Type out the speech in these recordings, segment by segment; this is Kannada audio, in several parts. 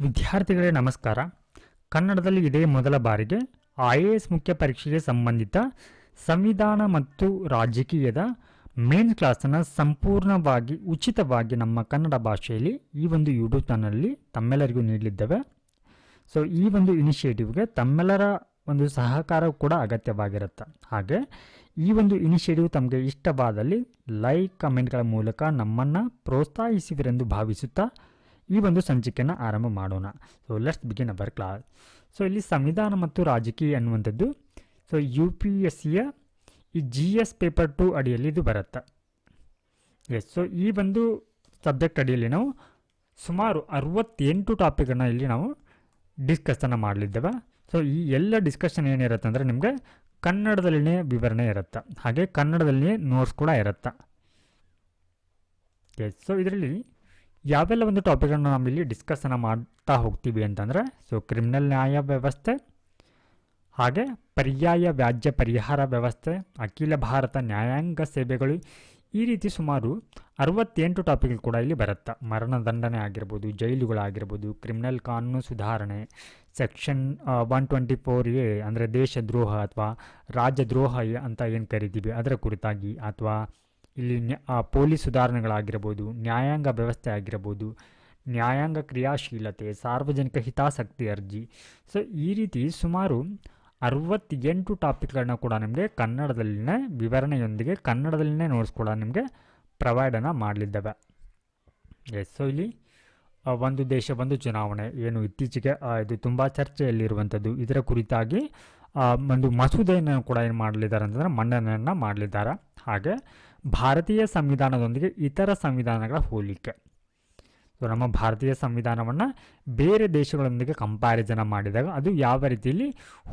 ವಿದ್ಯಾರ್ಥಿಗಳೇ ನಮಸ್ಕಾರ. ಕನ್ನಡದಲ್ಲಿ ಇದೇ ಮೊದಲ ಬಾರಿಗೆ IAS ಮುಖ್ಯ ಪರೀಕ್ಷೆಗೆ ಸಂಬಂಧಿತ ಸಂವಿಧಾನ ಮತ್ತು ರಾಜಕೀಯದ ಮೇನ್ ಕ್ಲಾಸನ್ನು ಸಂಪೂರ್ಣವಾಗಿ ಉಚಿತವಾಗಿ ನಮ್ಮ ಕನ್ನಡ ಭಾಷೆಯಲ್ಲಿ ಈ ಒಂದು ಯೂಟ್ಯೂಬ್ ಚಾನಲಲ್ಲಿ ತಮ್ಮೆಲ್ಲರಿಗೂ ನೀಡಲಿದ್ದೇವೆ. ಸೊ ಈ ಒಂದು ಇನಿಷಿಯೇಟಿವ್ಗೆ ತಮ್ಮೆಲ್ಲರ ಒಂದು ಸಹಕಾರ ಕೂಡ ಅಗತ್ಯವಾಗಿರುತ್ತೆ. ಹಾಗೆ ಈ ಒಂದು ಇನಿಷಿಯೇಟಿವ್ ತಮಗೆ ಇಷ್ಟವಾದಲ್ಲಿ ಲೈಕ್ ಕಮೆಂಟ್ಗಳ ಮೂಲಕ ನಮ್ಮನ್ನು ಪ್ರೋತ್ಸಾಹಿಸುವಿರೆಂದು ಭಾವಿಸುತ್ತಾ ಈ ಒಂದು ಸಂಚಿಕೆಯನ್ನು ಆರಂಭ ಮಾಡೋಣ. So let's begin our class. So ಇಲ್ಲಿ ಸಂವಿಧಾನ ಮತ್ತು ರಾಜಕೀಯ ಅನ್ನುವಂಥದ್ದು ಸೊ UPSCಯ ಈ GS ಪೇಪರ್ 2 ಅಡಿಯಲ್ಲಿ ಇದು ಬರುತ್ತೆ. ಎಸ್, ಸೊ ಈ ಒಂದು ಸಬ್ಜೆಕ್ಟ್ ಅಡಿಯಲ್ಲಿ ನಾವು ಸುಮಾರು 68 ಟಾಪಿಕನ್ನು ಇಲ್ಲಿ ನಾವು ಡಿಸ್ಕಷನ್ ಮಾಡಲಿದ್ದೇವೆ. ಸೊ ಈ ಎಲ್ಲ ಡಿಸ್ಕಷನ್ ಏನಿರುತ್ತೆ ಅಂದರೆ ನಿಮಗೆ ಕನ್ನಡದಲ್ಲಿನೇ ವಿವರಣೆ ಇರುತ್ತೆ, ಹಾಗೆ ಕನ್ನಡದಲ್ಲಿಯೇ ನೋಟ್ಸ್ ಕೂಡ ಇರುತ್ತೆ. ಎಸ್, ಸೊ ಇದರಲ್ಲಿ ಯಾವೆಲ್ಲ ಒಂದು ಟಾಪಿಕನ್ನು ನಾವಿಲ್ಲಿ ಡಿಸ್ಕಷನ್ ಮಾಡ್ತಾ ಹೋಗ್ತೀವಿ ಅಂತಂದರೆ ಸೊ ಕ್ರಿಮಿನಲ್ ನ್ಯಾಯ ವ್ಯವಸ್ಥೆ, ಹಾಗೆ ಪರ್ಯಾಯ ವ್ಯಾಜ್ಯ ಪರಿಹಾರ ವ್ಯವಸ್ಥೆ, ಅಖಿಲ ಭಾರತ ನ್ಯಾಯಾಂಗ ಸೇವೆಗಳು, ಈ ರೀತಿ ಸುಮಾರು 68 ಟಾಪಿಕ್ಗಳು ಕೂಡ ಇಲ್ಲಿ ಬರುತ್ತೆ. ಮರಣದಂಡನೆ ಆಗಿರ್ಬೋದು, ಜೈಲುಗಳಾಗಿರ್ಬೋದು, ಕ್ರಿಮಿನಲ್ ಕಾನೂನು ಸುಧಾರಣೆ, ಸೆಕ್ಷನ್ 124A ಅಂದರೆ ದೇಶದ್ರೋಹ ಅಥವಾ ರಾಜದ್ರೋಹ ಅಂತ ಏನು ಕರಿತೀವಿ ಅದರ ಕುರಿತಾಗಿ, ಅಥವಾ ಇಲ್ಲಿ ಪೊಲೀಸ್ ಸುಧಾರಣೆಗಳಾಗಿರ್ಬೋದು, ನ್ಯಾಯಾಂಗ ವ್ಯವಸ್ಥೆ ಆಗಿರ್ಬೋದು, ನ್ಯಾಯಾಂಗ ಕ್ರಿಯಾಶೀಲತೆ, ಸಾರ್ವಜನಿಕ ಹಿತಾಸಕ್ತಿ ಅರ್ಜಿ. ಸೊ ಈ ರೀತಿ ಸುಮಾರು 68 ಟಾಪಿಕ್ಗಳನ್ನ ಕೂಡ ನಿಮಗೆ ಕನ್ನಡದಲ್ಲಿನೇ ವಿವರಣೆಯೊಂದಿಗೆ ಕನ್ನಡದಲ್ಲಿನೇ ನೋಟ್ಸ್ ಕೂಡ ನಿಮಗೆ ಪ್ರೊವೈಡನ್ನು ಮಾಡಲಿದ್ದೇವೆ. ಎಸ್, ಸೊ ಇಲ್ಲಿ ಒಂದು ದೇಶ ಒಂದು ಚುನಾವಣೆ ಏನು ಇತ್ತೀಚೆಗೆ ಇದು ತುಂಬ ಚರ್ಚೆಯಲ್ಲಿರುವಂಥದ್ದು, ಇದರ ಕುರಿತಾಗಿ ಒಂದು ಮಸೂದೆಯನ್ನು ಕೂಡ ಏನು ಮಾಡಲಿದ್ದಾರೆ ಅಂತಂದರೆ ಮಂಡನೆಯನ್ನು ಮಾಡಲಿದ್ದಾರೆ. ಹಾಗೆ ಭಾರತೀಯ ಸಂವಿಧಾನದೊಂದಿಗೆ ಇತರ ಸಂವಿಧಾನಗಳ ಹೋಲಿಕೆ. ಸೊ ನಮ್ಮ ಭಾರತೀಯ ಸಂವಿಧಾನವನ್ನು ಬೇರೆ ದೇಶಗಳೊಂದಿಗೆ ಕಂಪ್ಯಾರಿಸನ್ ಮಾಡಿದಾಗ ಅದು ಯಾವ ರೀತಿಯಲ್ಲಿ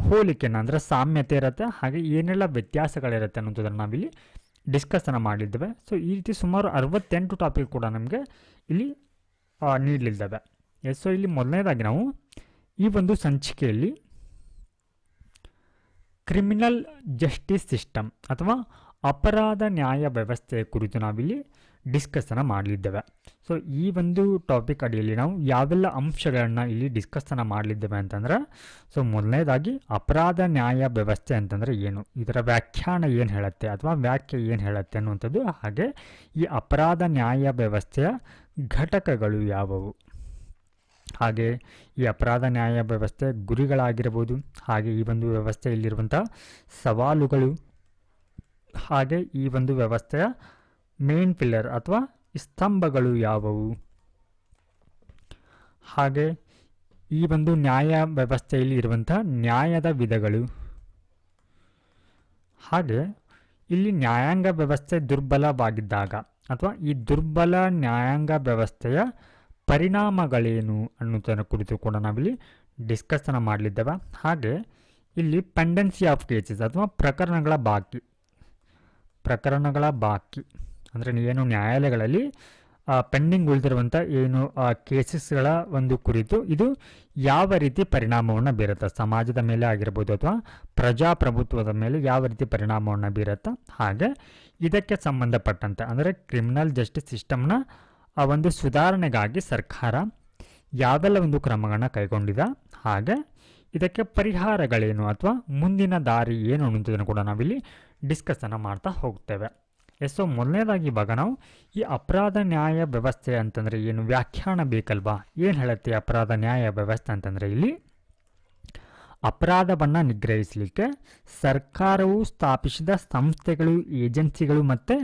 ಹೋಲಿಕೆನ ಅಂದರೆ ಸಾಮ್ಯತೆ ಇರುತ್ತೆ, ಹಾಗೆ ಏನೆಲ್ಲ ವ್ಯತ್ಯಾಸಗಳಿರುತ್ತೆ ಅನ್ನೋದನ್ನು ನಾವಿಲ್ಲಿ ಡಿಸ್ಕಷನ್ ಮಾಡಲಿದ್ದೇವೆ. ಸೊ ಈ ರೀತಿ ಸುಮಾರು 68 ಟಾಪಿಕ್ ಕೂಡ ನಮಗೆ ಇಲ್ಲಿ ನೀಡಲಿದ್ದೇವೆ. ಎಸ್, ಸೊ ಇಲ್ಲಿ ಮೊದಲನೇದಾಗಿ ನಾವು ಈ ಒಂದು ಸಂಚಿಕೆಯಲ್ಲಿ ಕ್ರಿಮಿನಲ್ ಜಸ್ಟಿಸ್ ಸಿಸ್ಟಮ್ ಅಥವಾ ಅಪರಾಧ ನ್ಯಾಯ ವ್ಯವಸ್ಥೆಯ ಕುರಿತು ನಾವಿಲ್ಲಿ ಡಿಸ್ಕಷನ್ ಮಾಡಲಿದ್ದೇವೆ. ಸೊ ಈ ಒಂದು ಟಾಪಿಕ್ ಅಡಿಯಲ್ಲಿ ನಾವು ಯಾವೆಲ್ಲ ಅಂಶಗಳನ್ನು ಇಲ್ಲಿ ಡಿಸ್ಕಷನ್ ಮಾಡಲಿದ್ದೇವೆ ಅಂತಂದರೆ ಸೊ ಮೊದಲನೇದಾಗಿ ಅಪರಾಧ ನ್ಯಾಯ ವ್ಯವಸ್ಥೆ ಅಂತಂದರೆ ಏನು, ಇದರ ವ್ಯಾಖ್ಯಾನ ಏನು ಹೇಳುತ್ತೆ ಅಥವಾ ವ್ಯಾಖ್ಯೆ ಏನು ಹೇಳುತ್ತೆ ಅನ್ನುವಂಥದ್ದು, ಹಾಗೆ ಈ ಅಪರಾಧ ನ್ಯಾಯ ವ್ಯವಸ್ಥೆಯ ಘಟಕಗಳು ಯಾವುವು, ಹಾಗೆ ಈ ಅಪರಾಧ ನ್ಯಾಯ ವ್ಯವಸ್ಥೆ ಗುರಿಗಳಾಗಿರ್ಬೋದು, ಹಾಗೆ ಈ ಒಂದು ವ್ಯವಸ್ಥೆಯಲ್ಲಿರುವಂಥ ಸವಾಲುಗಳು, ಹಾಗೆ ಈ ಒಂದು ವ್ಯವಸ್ಥೆಯ ಮೇನ್ ಪಿಲ್ಲರ್ ಅಥವಾ ಸ್ತಂಭಗಳು ಯಾವುವು, ಹಾಗೆ ಈ ಒಂದು ನ್ಯಾಯ ವ್ಯವಸ್ಥೆಯಲ್ಲಿ ಇರುವಂಥ ನ್ಯಾಯದ ವಿಧಗಳು, ಹಾಗೆ ಇಲ್ಲಿ ನ್ಯಾಯಾಂಗ ವ್ಯವಸ್ಥೆ ದುರ್ಬಲವಾಗಿದ್ದಾಗ ಅಥವಾ ಈ ದುರ್ಬಲ ನ್ಯಾಯಾಂಗ ವ್ಯವಸ್ಥೆಯ ಪರಿಣಾಮಗಳೇನು ಅನ್ನೋದರ ಕುರಿತು ಕೂಡ ನಾವಿಲ್ಲಿ ಡಿಸ್ಕಷನ್ ಮಾಡಲಿದ್ದೇವೆ. ಹಾಗೆ ಇಲ್ಲಿ ಪೆಂಡೆನ್ಸಿ ಆಫ್ ಕೇಸಸ್ ಅಥವಾ ಪ್ರಕರಣಗಳ ಬಾಕಿ ಅಂದರೆ ಏನು ನ್ಯಾಯಾಲಯಗಳಲ್ಲಿ ಪೆಂಡಿಂಗ್ ಉಳಿದಿರುವಂಥ ಏನು ಕೇಸಸ್ಗಳ ಒಂದು ಕುರಿತು ಇದು ಯಾವ ರೀತಿ ಪರಿಣಾಮವನ್ನು ಬೀರುತ್ತೆ, ಸಮಾಜದ ಮೇಲೆ ಆಗಿರ್ಬೋದು ಅಥವಾ ಪ್ರಜಾಪ್ರಭುತ್ವದ ಮೇಲೆ ಯಾವ ರೀತಿ ಪರಿಣಾಮವನ್ನು ಬೀರುತ್ತೆ, ಹಾಗೆ ಇದಕ್ಕೆ ಸಂಬಂಧಪಟ್ಟಂತೆ ಅಂದರೆ ಕ್ರಿಮಿನಲ್ ಜಸ್ಟಿಸ್ ಸಿಸ್ಟಮ್ನ ಒಂದು ಸುಧಾರಣೆಗಾಗಿ ಸರ್ಕಾರ ಯಾವೆಲ್ಲ ಒಂದು ಕ್ರಮಗಳನ್ನು ಕೈಗೊಂಡಿದೆ, ಹಾಗೆ ಇದಕ್ಕೆ ಪರಿಹಾರಗಳೇನು ಅಥವಾ ಮುಂದಿನ ದಾರಿ ಏನು ಅನ್ನೋದನ್ನು ಕೂಡ ನಾವಿಲ್ಲಿ ಡಿಸ್ಕಷನ್ ಮಾಡ್ತಾ ಹೋಗ್ತೇವೆ. ಎಸ್, ಸೊ ಮೊದಲನೇದಾಗಿ ಇವಾಗ ನಾವು ಈ ಅಪರಾಧ ನ್ಯಾಯ ವ್ಯವಸ್ಥೆ ಅಂತಂದರೆ ಏನು ವ್ಯಾಖ್ಯಾನ ಬೇಕಲ್ವಾ, ಏನು ಹೇಳುತ್ತೆ ಅಪರಾಧ ನ್ಯಾಯ ವ್ಯವಸ್ಥೆ ಅಂತಂದರೆ ಇಲ್ಲಿ ಅಪರಾಧವನ್ನು ನಿಗ್ರಹಿಸಲಿಕ್ಕೆ ಸರ್ಕಾರವು ಸ್ಥಾಪಿಸಿದ ಸಂಸ್ಥೆಗಳು, ಏಜೆನ್ಸಿಗಳು ಮತ್ತು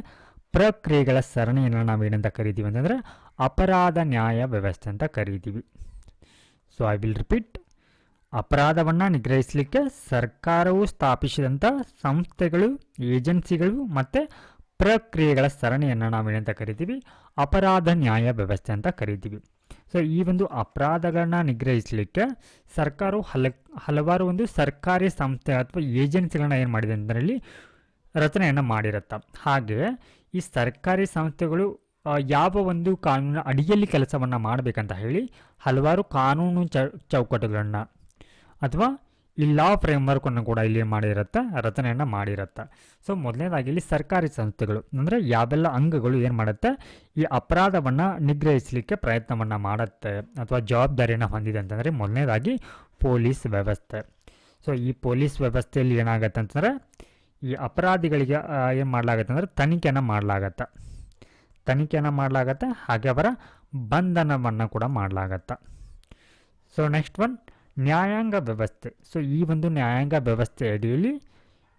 ಪ್ರಕ್ರಿಯೆಗಳ ಸರಣಿಯನ್ನು ನಾವೇನಂತ ಕರಿತೀವಿ ಅಂತಂದರೆ ಅಪರಾಧ ನ್ಯಾಯ ವ್ಯವಸ್ಥೆ ಅಂತ ಕರಿತೀವಿ. ಸೊ ಐ ವಿಲ್ ರಿಪೀಟ್, ಅಪರಾಧವನ್ನು ನಿಗ್ರಹಿಸಲಿಕ್ಕೆ ಸರ್ಕಾರವು ಸ್ಥಾಪಿಸಿದಂಥ ಸಂಸ್ಥೆಗಳು, ಏಜೆನ್ಸಿಗಳು ಮತ್ತು ಪ್ರಕ್ರಿಯೆಗಳ ಸರಣಿಯನ್ನು ನಾವೇನಂತ ಕರಿತೀವಿ ಅಪರಾಧ ನ್ಯಾಯ ವ್ಯವಸ್ಥೆ ಅಂತ ಕರಿತೀವಿ. ಸೊ ಈ ಒಂದು ಅಪರಾಧಗಳನ್ನ ನಿಗ್ರಹಿಸಲಿಕ್ಕೆ ಸರ್ಕಾರವು ಹಲವಾರು ಒಂದು ಸರ್ಕಾರಿ ಸಂಸ್ಥೆ ಅಥವಾ ಏಜೆನ್ಸಿಗಳನ್ನ ಏನು ಮಾಡಿದೆ ಅಂದರೆ ಇಲ್ಲಿ ರಚನೆಯನ್ನು ಮಾಡಿರುತ್ತೆ. ಹಾಗೆ ಈ ಸರ್ಕಾರಿ ಸಂಸ್ಥೆಗಳು ಯಾವ ಒಂದು ಕಾನೂನಿನ ಅಡಿಯಲ್ಲಿ ಕೆಲಸವನ್ನು ಮಾಡಬೇಕಂತ ಹೇಳಿ ಹಲವಾರು ಕಾನೂನು ಚೌಕಟ್ಟುಗಳನ್ನು ಅಥವಾ ಈ ಲಾ ಫ್ರೇಮ್ವರ್ಕನ್ನು ಕೂಡ ಇಲ್ಲಿ ಮಾಡಿರುತ್ತೆ, ರಚನೆಯನ್ನು ಮಾಡಿರುತ್ತೆ. ಸೊ ಮೊದಲನೇದಾಗಿ ಇಲ್ಲಿ ಸರ್ಕಾರಿ ಸಂಸ್ಥೆಗಳು ಅಂದರೆ ಯಾವೆಲ್ಲ ಅಂಗಗಳು ಏನು ಮಾಡುತ್ತೆ, ಈ ಅಪರಾಧವನ್ನು ನಿಗ್ರಹಿಸಲಿಕ್ಕೆ ಪ್ರಯತ್ನವನ್ನು ಮಾಡುತ್ತೆ ಅಥವಾ ಜವಾಬ್ದಾರಿಯನ್ನು ಹೊಂದಿದೆ ಅಂತಂದರೆ ಮೊದಲನೇದಾಗಿ ಪೊಲೀಸ್ ವ್ಯವಸ್ಥೆ. ಸೊ ಈ ಪೊಲೀಸ್ ವ್ಯವಸ್ಥೆಯಲ್ಲಿ ಏನಾಗುತ್ತೆ ಅಂತಂದರೆ ಈ ಅಪರಾಧಿಗಳಿಗೆ ಏನು ಮಾಡಲಾಗತ್ತೆ ಅಂದರೆ ತನಿಖೆಯನ್ನು ಮಾಡಲಾಗತ್ತೆ, ಹಾಗೆ ಅವರ ಬಂಧನವನ್ನು ಕೂಡ ಮಾಡಲಾಗತ್ತೆ. ಸೊ ನೆಕ್ಸ್ಟ್ ಒನ್ ನ್ಯಾಯಾಂಗ ವ್ಯವಸ್ಥೆ. ಸೊ ಈ ಒಂದು ನ್ಯಾಯಾಂಗ ವ್ಯವಸ್ಥೆ ಅಡಿಯಲ್ಲಿ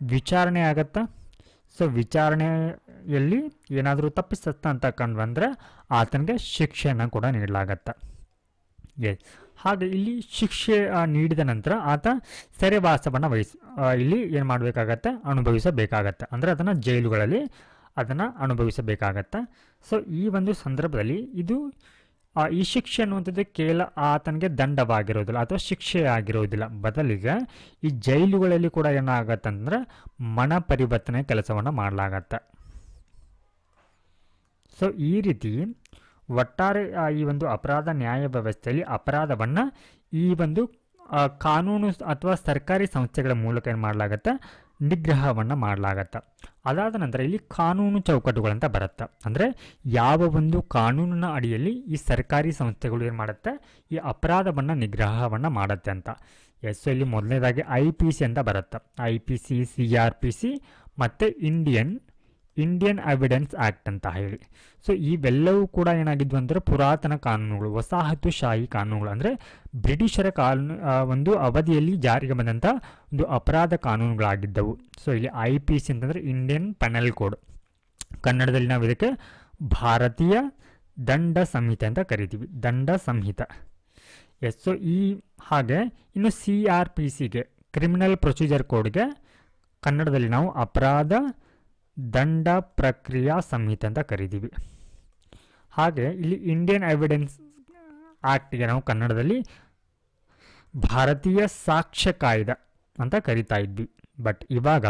ವಿಚಾರಣೆ ಆಗುತ್ತಾ. ಸೊ ವಿಚಾರಣೆಯಲ್ಲಿ ಏನಾದರೂ ತಪ್ಪಿಸತ್ತ ಅಂತ ಕಂಡು ಬಂದರೆ ಆತನಿಗೆ ಶಿಕ್ಷೆಯನ್ನು ಕೂಡ ನೀಡಲಾಗತ್ತೆ. ಹಾಗೆ ಇಲ್ಲಿ ಶಿಕ್ಷೆ ನೀಡಿದ ನಂತರ ಆತ ಸೆರೆವಾಸವನ್ನು ಇಲ್ಲಿ ಏನು ಮಾಡಬೇಕಾಗತ್ತೆ, ಅನುಭವಿಸಬೇಕಾಗತ್ತೆ. ಅಂದರೆ ಅದನ್ನು ಜೈಲುಗಳಲ್ಲಿ ಅದನ್ನು ಅನುಭವಿಸಬೇಕಾಗತ್ತೆ. ಸೊ ಈ ಒಂದು ಸಂದರ್ಭದಲ್ಲಿ ಇದು ಈ ಶಿಕ್ಷೆ ಅನ್ನುವಂಥದ್ದು ಕೇವಲ ಆತನಿಗೆ ದಂಡವಾಗಿರೋದಿಲ್ಲ ಅಥವಾ ಶಿಕ್ಷೆ ಆಗಿರೋದಿಲ್ಲ, ಬದಲಿಗೆ ಈ ಜೈಲುಗಳಲ್ಲಿ ಕೂಡ ಏನಾಗತ್ತೆ ಅಂದರೆ ಮನ ಪರಿವರ್ತನೆ ಕೆಲಸವನ್ನು ಮಾಡಲಾಗತ್ತೆ. ಸೊ ಈ ರೀತಿ ಒಟ್ಟಾರೆ ಈ ಒಂದು ಅಪರಾಧ ನ್ಯಾಯ ವ್ಯವಸ್ಥೆಯಲ್ಲಿ ಅಪರಾಧವನ್ನು ಈ ಒಂದು ಕಾನೂನು ಅಥವಾ ಸರ್ಕಾರಿ ಸಂಸ್ಥೆಗಳ ಮೂಲಕ ಏನು ಮಾಡಲಾಗತ್ತೆ, ನಿಗ್ರಹವನ್ನು ಮಾಡಲಾಗತ್ತೆ. ಅದಾದ ನಂತರ ಇಲ್ಲಿ ಕಾನೂನು ಚೌಕಟ್ಟುಗಳಂತ ಬರುತ್ತೆ. ಅಂದರೆ ಯಾವ ಒಂದು ಕಾನೂನಿನ ಅಡಿಯಲ್ಲಿ ಈ ಸರ್ಕಾರಿ ಸಂಸ್ಥೆಗಳು ಏನು ಮಾಡುತ್ತೆ, ಈ ಅಪರಾಧವನ್ನು ನಿಗ್ರಹವನ್ನು ಮಾಡುತ್ತೆ ಅಂತ. ಸೊ ಇಲ್ಲಿ ಮೊದಲನೇದಾಗಿ IPC ಅಂತ ಬರುತ್ತೆ. IPC, CRPC ಮತ್ತು ಇಂಡಿಯನ್ ಎವಿಡೆನ್ಸ್ ಆ್ಯಕ್ಟ್ ಅಂತ ಹೇಳಿ. ಸೊ ಇವೆಲ್ಲವೂ ಕೂಡ ಏನಾಗಿದ್ವು ಅಂದರೆ ಪುರಾತನ ಕಾನೂನುಗಳು, ವಸಾಹತುಶಾಹಿ ಕಾನೂನುಗಳು, ಅಂದರೆ ಬ್ರಿಟಿಷರ ಒಂದು ಅವಧಿಯಲ್ಲಿ ಜಾರಿಗೆ ಬಂದಂಥ ಒಂದು ಅಪರಾಧ ಕಾನೂನುಗಳಾಗಿದ್ದವು. ಸೊ ಇಲ್ಲಿ IPC ಅಂತಂದರೆ ಇಂಡಿಯನ್ ಪೆನಲ್ ಕೋಡ್, ಕನ್ನಡದಲ್ಲಿ ನಾವು ಇದಕ್ಕೆ ಭಾರತೀಯ ದಂಡ ಸಂಹಿತೆ ಅಂತ ಕರಿತೀವಿ, ದಂಡ ಸಂಹಿತ. ಸೊ ಹಾಗೆ ಇನ್ನು CRPCಗೆ ಕ್ರಿಮಿನಲ್ ಪ್ರೊಸೀಜರ್ ಕೋಡ್ಗೆ ಕನ್ನಡದಲ್ಲಿ ನಾವು ಅಪರಾಧ ದಂಡ ಪ್ರಕ್ರಿಯಾ ಸಂಹಿತೆ ಅಂತ ಕರಿತೀವಿ. ಹಾಗೆ ಇಲ್ಲಿ ಇಂಡಿಯನ್ ಎವಿಡೆನ್ಸ್ ಆ್ಯಕ್ಟ್ಗೆ ನಾವು ಕನ್ನಡದಲ್ಲಿ ಭಾರತೀಯ ಸಾಕ್ಷ್ಯ ಕಾಯ್ದೆ ಅಂತ ಕರಿತಾ ಇದ್ವಿ. ಬಟ್ ಇವಾಗ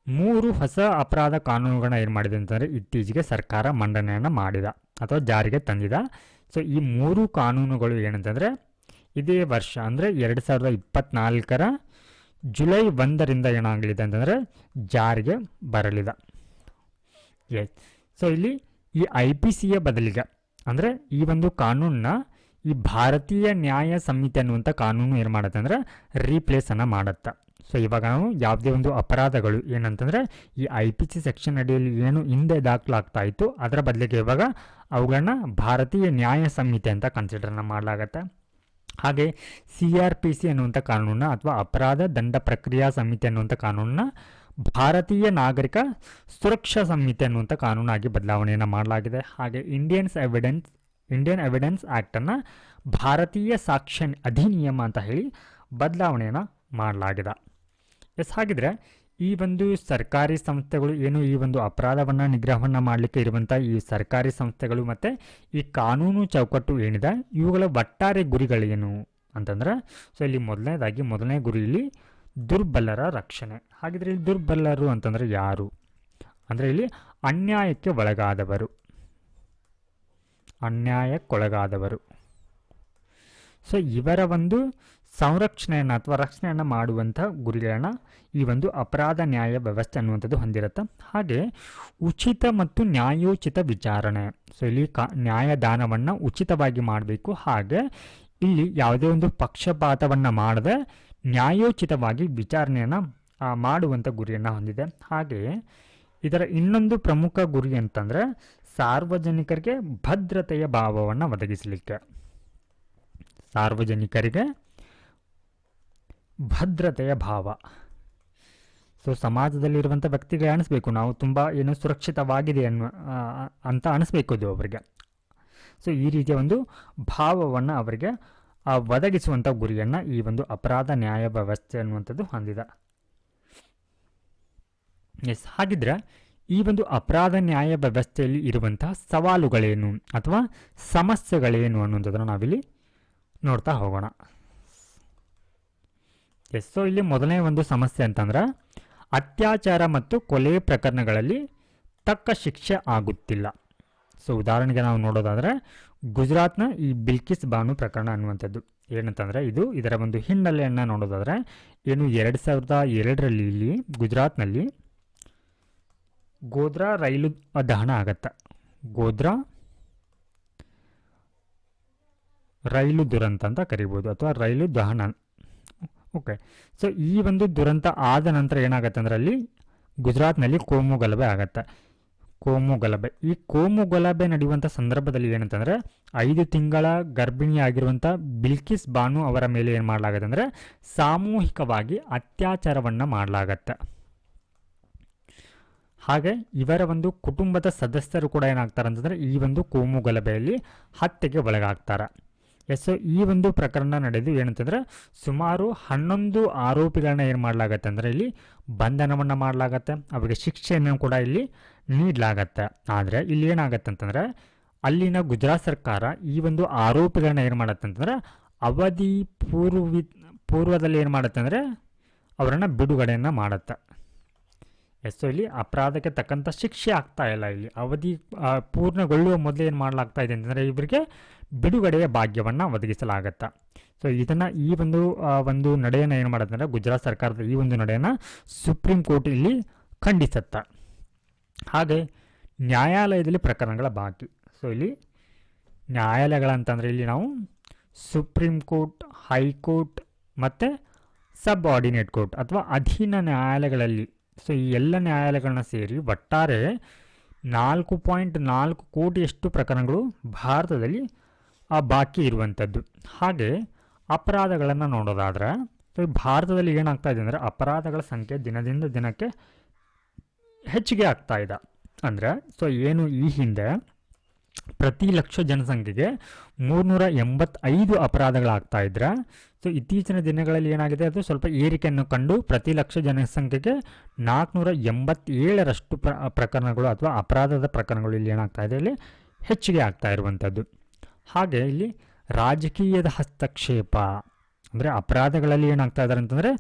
3 ಹೊಸ ಅಪರಾಧ ಕಾನೂನುಗಳನ್ನ ಏನು ಮಾಡಿದೆ ಅಂತಂದರೆ ಇತ್ತೀಚೆಗೆ ಸರ್ಕಾರ ಮಂಡನೆಯನ್ನು ಮಾಡಿದ ಅಥವಾ ಜಾರಿಗೆ ತಂದಿದ. ಸೊ ಈ 3 ಕಾನೂನುಗಳು ಏನಂತಂದರೆ ಇದೇ ವರ್ಷ ಅಂದರೆ 2024 ಜುಲೈ 1ರಿಂದ ಏನಾಗಲಿದೆ ಅಂತಂದರೆ ಜಾರಿಗೆ ಬರಲಿದೆ. ಸೊ ಇಲ್ಲಿ ಈ IPCಯ ಬದಲಿಗೆ ಅಂದರೆ ಈ ಒಂದು ಕಾನೂನನ್ನ ಈ ಭಾರತೀಯ ನ್ಯಾಯ ಸಂಹಿತೆ ಅನ್ನುವಂಥ ಕಾನೂನು ಏನು ಮಾಡುತ್ತೆ ಅಂದರೆ ರೀಪ್ಲೇಸನ್ನು ಮಾಡುತ್ತೆ. ಸೊ ಇವಾಗ ನಾವು ಯಾವುದೇ ಒಂದು ಅಪರಾಧಗಳು ಏನಂತಂದರೆ ಈ IPC ಸೆಕ್ಷನ್ ಅಡಿಯಲ್ಲಿ ಏನು ಹಿಂದೆ ದಾಖಲಾಗ್ತಾ ಇತ್ತು ಅದರ ಬದಲಿಗೆ ಇವಾಗ ಅವುಗಳನ್ನ ಭಾರತೀಯ ನ್ಯಾಯ ಸಂಹಿತೆ ಅಂತ ಕನ್ಸಿಡರ್ನ ಮಾಡಲಾಗತ್ತೆ. ಹಾಗೆ CRPC ಅನ್ನುವಂಥ ಕಾನೂನನ್ನ ಅಥವಾ ಅಪರಾಧ ದಂಡ ಪ್ರಕ್ರಿಯಾ ಸಂಹಿತೆ ಅನ್ನುವಂಥ ಕಾನೂನನ್ನ ಭಾರತೀಯ ನಾಗರಿಕ ಸುರಕ್ಷಾ ಸಂಹಿತೆ ಅನ್ನುವಂಥ ಕಾನೂನಾಗಿ ಬದಲಾವಣೆಯನ್ನು ಮಾಡಲಾಗಿದೆ. ಹಾಗೆ ಇಂಡಿಯನ್ ಎವಿಡೆನ್ಸ್ ಆ್ಯಕ್ಟನ್ನು ಭಾರತೀಯ ಸಾಕ್ಷ್ಯ ಅಧಿನಿಯಮ ಅಂತ ಹೇಳಿ ಬದಲಾವಣೆಯನ್ನು ಮಾಡಲಾಗಿದೆ. ಹಾಗಿದ್ರೆ ಈ ಒಂದು ಸರ್ಕಾರಿ ಸಂಸ್ಥೆಗಳು ಏನು ಈ ಒಂದು ಅಪರಾಧವನ್ನು ನಿಗ್ರಹವನ್ನು ಮಾಡಲಿಕ್ಕೆ ಇರುವಂಥ ಈ ಸರ್ಕಾರಿ ಸಂಸ್ಥೆಗಳು ಮತ್ತು ಈ ಕಾನೂನು ಚೌಕಟ್ಟು ಏನಿದೆ ಇವುಗಳ ಒಟ್ಟಾರೆ ಗುರಿಗಳೇನು ಅಂತಂದರೆ, ಸೊ ಇಲ್ಲಿ ಮೊದಲನೇ ಗುರಿ ಇಲ್ಲಿ ದುರ್ಬಲರ ರಕ್ಷಣೆ. ಹಾಗಿದ್ರೆ ಇಲ್ಲಿ ದುರ್ಬಲರು ಅಂತಂದರೆ ಯಾರು ಅಂದರೆ ಇಲ್ಲಿ ಅನ್ಯಾಯಕ್ಕೊಳಗಾದವರು. ಸೊ ಇವರ ಒಂದು ಸಂರಕ್ಷಣೆಯನ್ನು ಅಥವಾ ರಕ್ಷಣೆಯನ್ನು ಮಾಡುವಂಥ ಗುರಿಗಳನ್ನು ಈ ಒಂದು ಅಪರಾಧ ನ್ಯಾಯ ವ್ಯವಸ್ಥೆ ಅನ್ನುವಂಥದ್ದು ಹೊಂದಿರುತ್ತೆ. ಹಾಗೆ ಉಚಿತ ಮತ್ತು ನ್ಯಾಯೋಚಿತ ವಿಚಾರಣೆ. ಸೊ ಇಲ್ಲಿ ನ್ಯಾಯದಾನವನ್ನು ಉಚಿತವಾಗಿ ಮಾಡಬೇಕು. ಹಾಗೆ ಇಲ್ಲಿ ಯಾವುದೇ ಒಂದು ಪಕ್ಷಪಾತವನ್ನು ಮಾಡದೆ ನ್ಯಾಯೋಚಿತವಾಗಿ ವಿಚಾರಣೆಯನ್ನು ಮಾಡುವಂಥ ಗುರಿಯನ್ನು ಹೊಂದಿದೆ. ಹಾಗೆಯೇ ಇದರ ಇನ್ನೊಂದು ಪ್ರಮುಖ ಗುರಿ ಅಂತಂದರೆ ಸಾರ್ವಜನಿಕರಿಗೆ ಭದ್ರತೆಯ ಭಾವವನ್ನು ಒದಗಿಸಲಿಕ್ಕೆ. ಸಾರ್ವಜನಿಕರಿಗೆ ಭದ್ರತೆಯ ಭಾವ. ಸೊ ಸಮಾಜದಲ್ಲಿರುವಂಥ ವ್ಯಕ್ತಿಗೆ ಅನಿಸ್ಬೇಕು ನಾವು ತುಂಬ ಏನು ಸುರಕ್ಷಿತವಾಗಿದೆ ಅಂತ ಅನಿಸ್ಬೇಕು ಅದು ಅವರಿಗೆ. ಸೊ ಈ ರೀತಿಯ ಒಂದು ಭಾವವನ್ನು ಅವರಿಗೆ ಒದಗಿಸುವಂಥ ಗುರಿಯನ್ನು ಈ ಒಂದು ಅಪರಾಧ ನ್ಯಾಯ ವ್ಯವಸ್ಥೆ ಅನ್ನುವಂಥದ್ದು ಹೊಂದಿದೆ. ಹಾಗಿದ್ರೆ ಈ ಒಂದು ಅಪರಾಧ ನ್ಯಾಯ ವ್ಯವಸ್ಥೆಯಲ್ಲಿ ಇರುವಂತಹ ಸವಾಲುಗಳೇನು ಅಥವಾ ಸಮಸ್ಯೆಗಳೇನು ಅನ್ನುವಂಥದ್ದನ್ನು ನಾವಿಲ್ಲಿ ನೋಡ್ತಾ ಹೋಗೋಣ. ಸೊ ಇಲ್ಲಿ ಮೊದಲನೇ ಒಂದು ಸಮಸ್ಯೆ ಅಂತಂದ್ರೆ ಅತ್ಯಾಚಾರ ಮತ್ತು ಕೊಲೆ ಪ್ರಕರಣಗಳಲ್ಲಿ ತಕ್ಕ ಶಿಕ್ಷೆ ಆಗುತ್ತಿಲ್ಲ. ಸೊ ಉದಾಹರಣೆಗೆ ನಾವು ನೋಡೋದಾದರೆ ಗುಜರಾತ್ನ ಈ ಬಿಲ್ಕಿಸ್ ಬಾನು ಪ್ರಕರಣ ಅನ್ನುವಂಥದ್ದು ಏನಂತಂದರೆ ಇದರ ಒಂದು ಹಿನ್ನೆಲೆಯನ್ನು ನೋಡೋದಾದರೆ ಏನು 2002ರಲ್ಲಿ ಇಲ್ಲಿ ಗುಜರಾತ್ನಲ್ಲಿ ಗೋಧ್ರಾ ರೈಲು ದಹನ ಆಗತ್ತೆ. ಗೋಧ್ರಾ ರೈಲು ದುರಂತ ಅಂತ ಕರಿಬೋದು ಅಥವಾ ರೈಲು ದಹನ. ಓಕೆ, ಸೊ ಈ ಒಂದು ದುರಂತ ಆದ ನಂತರ ಏನಾಗುತ್ತೆ ಅಂದರೆ ಅಲ್ಲಿ ಗುಜರಾತ್ನಲ್ಲಿ ಕೋಮು ಗಲಭೆ ಆಗತ್ತೆ. ಈ ಕೋಮು ಗಲಭೆ ನಡೆಯುವಂಥ ಸಂದರ್ಭದಲ್ಲಿ ಏನಂತಂದರೆ 5 ತಿಂಗಳ ಗರ್ಭಿಣಿಯಾಗಿರುವಂಥ ಬಿಲ್ಕಿಸ್ ಬಾನು ಅವರ ಮೇಲೆ ಏನು ಮಾಡಲಾಗತ್ತೆ ಅಂದರೆ ಸಾಮೂಹಿಕವಾಗಿ ಅತ್ಯಾಚಾರವನ್ನು ಮಾಡಲಾಗತ್ತೆ. ಹಾಗೆ ಇವರ ಒಂದು ಕುಟುಂಬದ ಸದಸ್ಯರು ಕೂಡ ಏನಾಗ್ತಾರೆ ಅಂತಂದರೆ ಈ ಒಂದು ಕೋಮು ಗಲಭೆಯಲ್ಲಿ ಹತ್ಯೆಗೆ ಒಳಗಾಗ್ತಾರೆ. ಸೊ ಈ ಒಂದು ಪ್ರಕರಣ ನಡೆದು ಏನಂತಂದರೆ ಸುಮಾರು 11 ಆರೋಪಿಗಳನ್ನ ಏನು ಮಾಡಲಾಗತ್ತೆ ಅಂದರೆ ಇಲ್ಲಿ ಬಂಧನವನ್ನು ಮಾಡಲಾಗತ್ತೆ, ಅವರಿಗೆ ಶಿಕ್ಷೆಯನ್ನು ಕೂಡ ಇಲ್ಲಿ ನೀಡಲಾಗತ್ತೆ. ಆದರೆ ಇಲ್ಲಿ ಏನಾಗತ್ತೆ ಅಂತಂದರೆ ಅಲ್ಲಿನ ಗುಜರಾತ್ ಸರ್ಕಾರ ಈ ಒಂದು ಆರೋಪಿಗಳನ್ನ ಏನು ಮಾಡುತ್ತೆ ಅಂತಂದರೆ ಅವಧಿ ಪೂರ್ವದಲ್ಲಿ ಏನು ಮಾಡುತ್ತೆ ಅಂದರೆ ಅವರನ್ನು ಬಿಡುಗಡೆಯನ್ನು ಮಾಡುತ್ತೆ. ಸೊ ಇಲ್ಲಿ ಅಪರಾಧಕ್ಕೆ ತಕ್ಕಂಥ ಶಿಕ್ಷೆ ಆಗ್ತಾ ಇಲ್ಲ, ಇಲ್ಲಿ ಅವಧಿ ಪೂರ್ಣಗೊಳ್ಳುವ ಮೊದಲು ಏನು ಮಾಡಲಾಗ್ತಾ ಇದೆ ಅಂತಂದರೆ ಇವರಿಗೆ ಬಿಡುಗಡೆಯ ಭಾಗ್ಯವನ್ನು ಒದಗಿಸಲಾಗತ್ತೆ. ಸೊ ಇದನ್ನು ಈ ಒಂದು ನಡೆಯನ್ನು ಏನು ಮಾಡುತ್ತೆ ಅಂದರೆ ಗುಜರಾತ್ ಸರ್ಕಾರದ ಈ ಒಂದು ನಡೆಯನ್ನು ಸುಪ್ರೀಂ ಕೋರ್ಟ್ ಇಲ್ಲಿ ಖಂಡಿಸುತ್ತೆ. ಹಾಗೆ ನ್ಯಾಯಾಲಯದಲ್ಲಿ ಪ್ರಕರಣಗಳ ಬಾಕಿ. ಸೊ ಇಲ್ಲಿ ನ್ಯಾಯಾಲಯಗಳಂತಂದರೆ ಇಲ್ಲಿ ನಾವು ಸುಪ್ರೀಂ ಕೋರ್ಟ್, ಹೈಕೋರ್ಟ್ ಮತ್ತು ಸಬ್ ಆರ್ಡಿನೇಟ್ ಕೋರ್ಟ್ ಅಥವಾ ಅಧೀನ ನ್ಯಾಯಾಲಯಗಳಲ್ಲಿ, ಸೊ ಈ ಎಲ್ಲ ನ್ಯಾಯಾಲಯಗಳನ್ನ ಸೇರಿ ಒಟ್ಟಾರೆ 4.4 ಕೋಟಿಯಷ್ಟು ಪ್ರಕರಣಗಳು ಭಾರತದಲ್ಲಿ ಬಾಕಿ ಇರುವಂಥದ್ದು. ಹಾಗೆ ಅಪರಾಧಗಳನ್ನು ನೋಡೋದಾದರೆ ಸೊ ಭಾರತದಲ್ಲಿ ಏನಾಗ್ತಾ ಇದೆ ಅಂದರೆ ಅಪರಾಧಗಳ ಸಂಖ್ಯೆ ದಿನದಿಂದ ದಿನಕ್ಕೆ ಹೆಚ್ಚಿಗೆ ಆಗ್ತಾ ಇದೆ. ಅಂದರೆ ಸೊ ಏನು ಈ ಹಿಂದೆ ಪ್ರತಿ ಲಕ್ಷ ಜನಸಂಖ್ಯೆಗೆ 385 ಅಪರಾಧಗಳಾಗ್ತಾ ಇದ್ರೆ ಸೊ ಇತ್ತೀಚಿನ ದಿನಗಳಲ್ಲಿ ಏನಾಗಿದೆ ಅದು ಸ್ವಲ್ಪ ಏರಿಕೆಯನ್ನು ಕಂಡು ಪ್ರತಿ ಲಕ್ಷ ಜನಸಂಖ್ಯೆಗೆ 487ರಷ್ಟು ಪ್ರಕರಣಗಳು ಅಥವಾ ಅಪರಾಧದ ಪ್ರಕರಣಗಳು ಇಲ್ಲಿ ಏನಾಗ್ತಾ ಇದೆ, ಇಲ್ಲಿ ಹೆಚ್ಚಿಗೆ ಆಗ್ತಾ ಇರುವಂಥದ್ದು. ಹಾಗೆ ಇಲ್ಲಿ ರಾಜಕೀಯದ ಹಸ್ತಕ್ಷೇಪ ಅಂದರೆ ಅಪರಾಧಗಳಲ್ಲಿ ಏನಾಗ್ತಾ ಇದ್ದಾರೆ ಅಂತಂದರೆ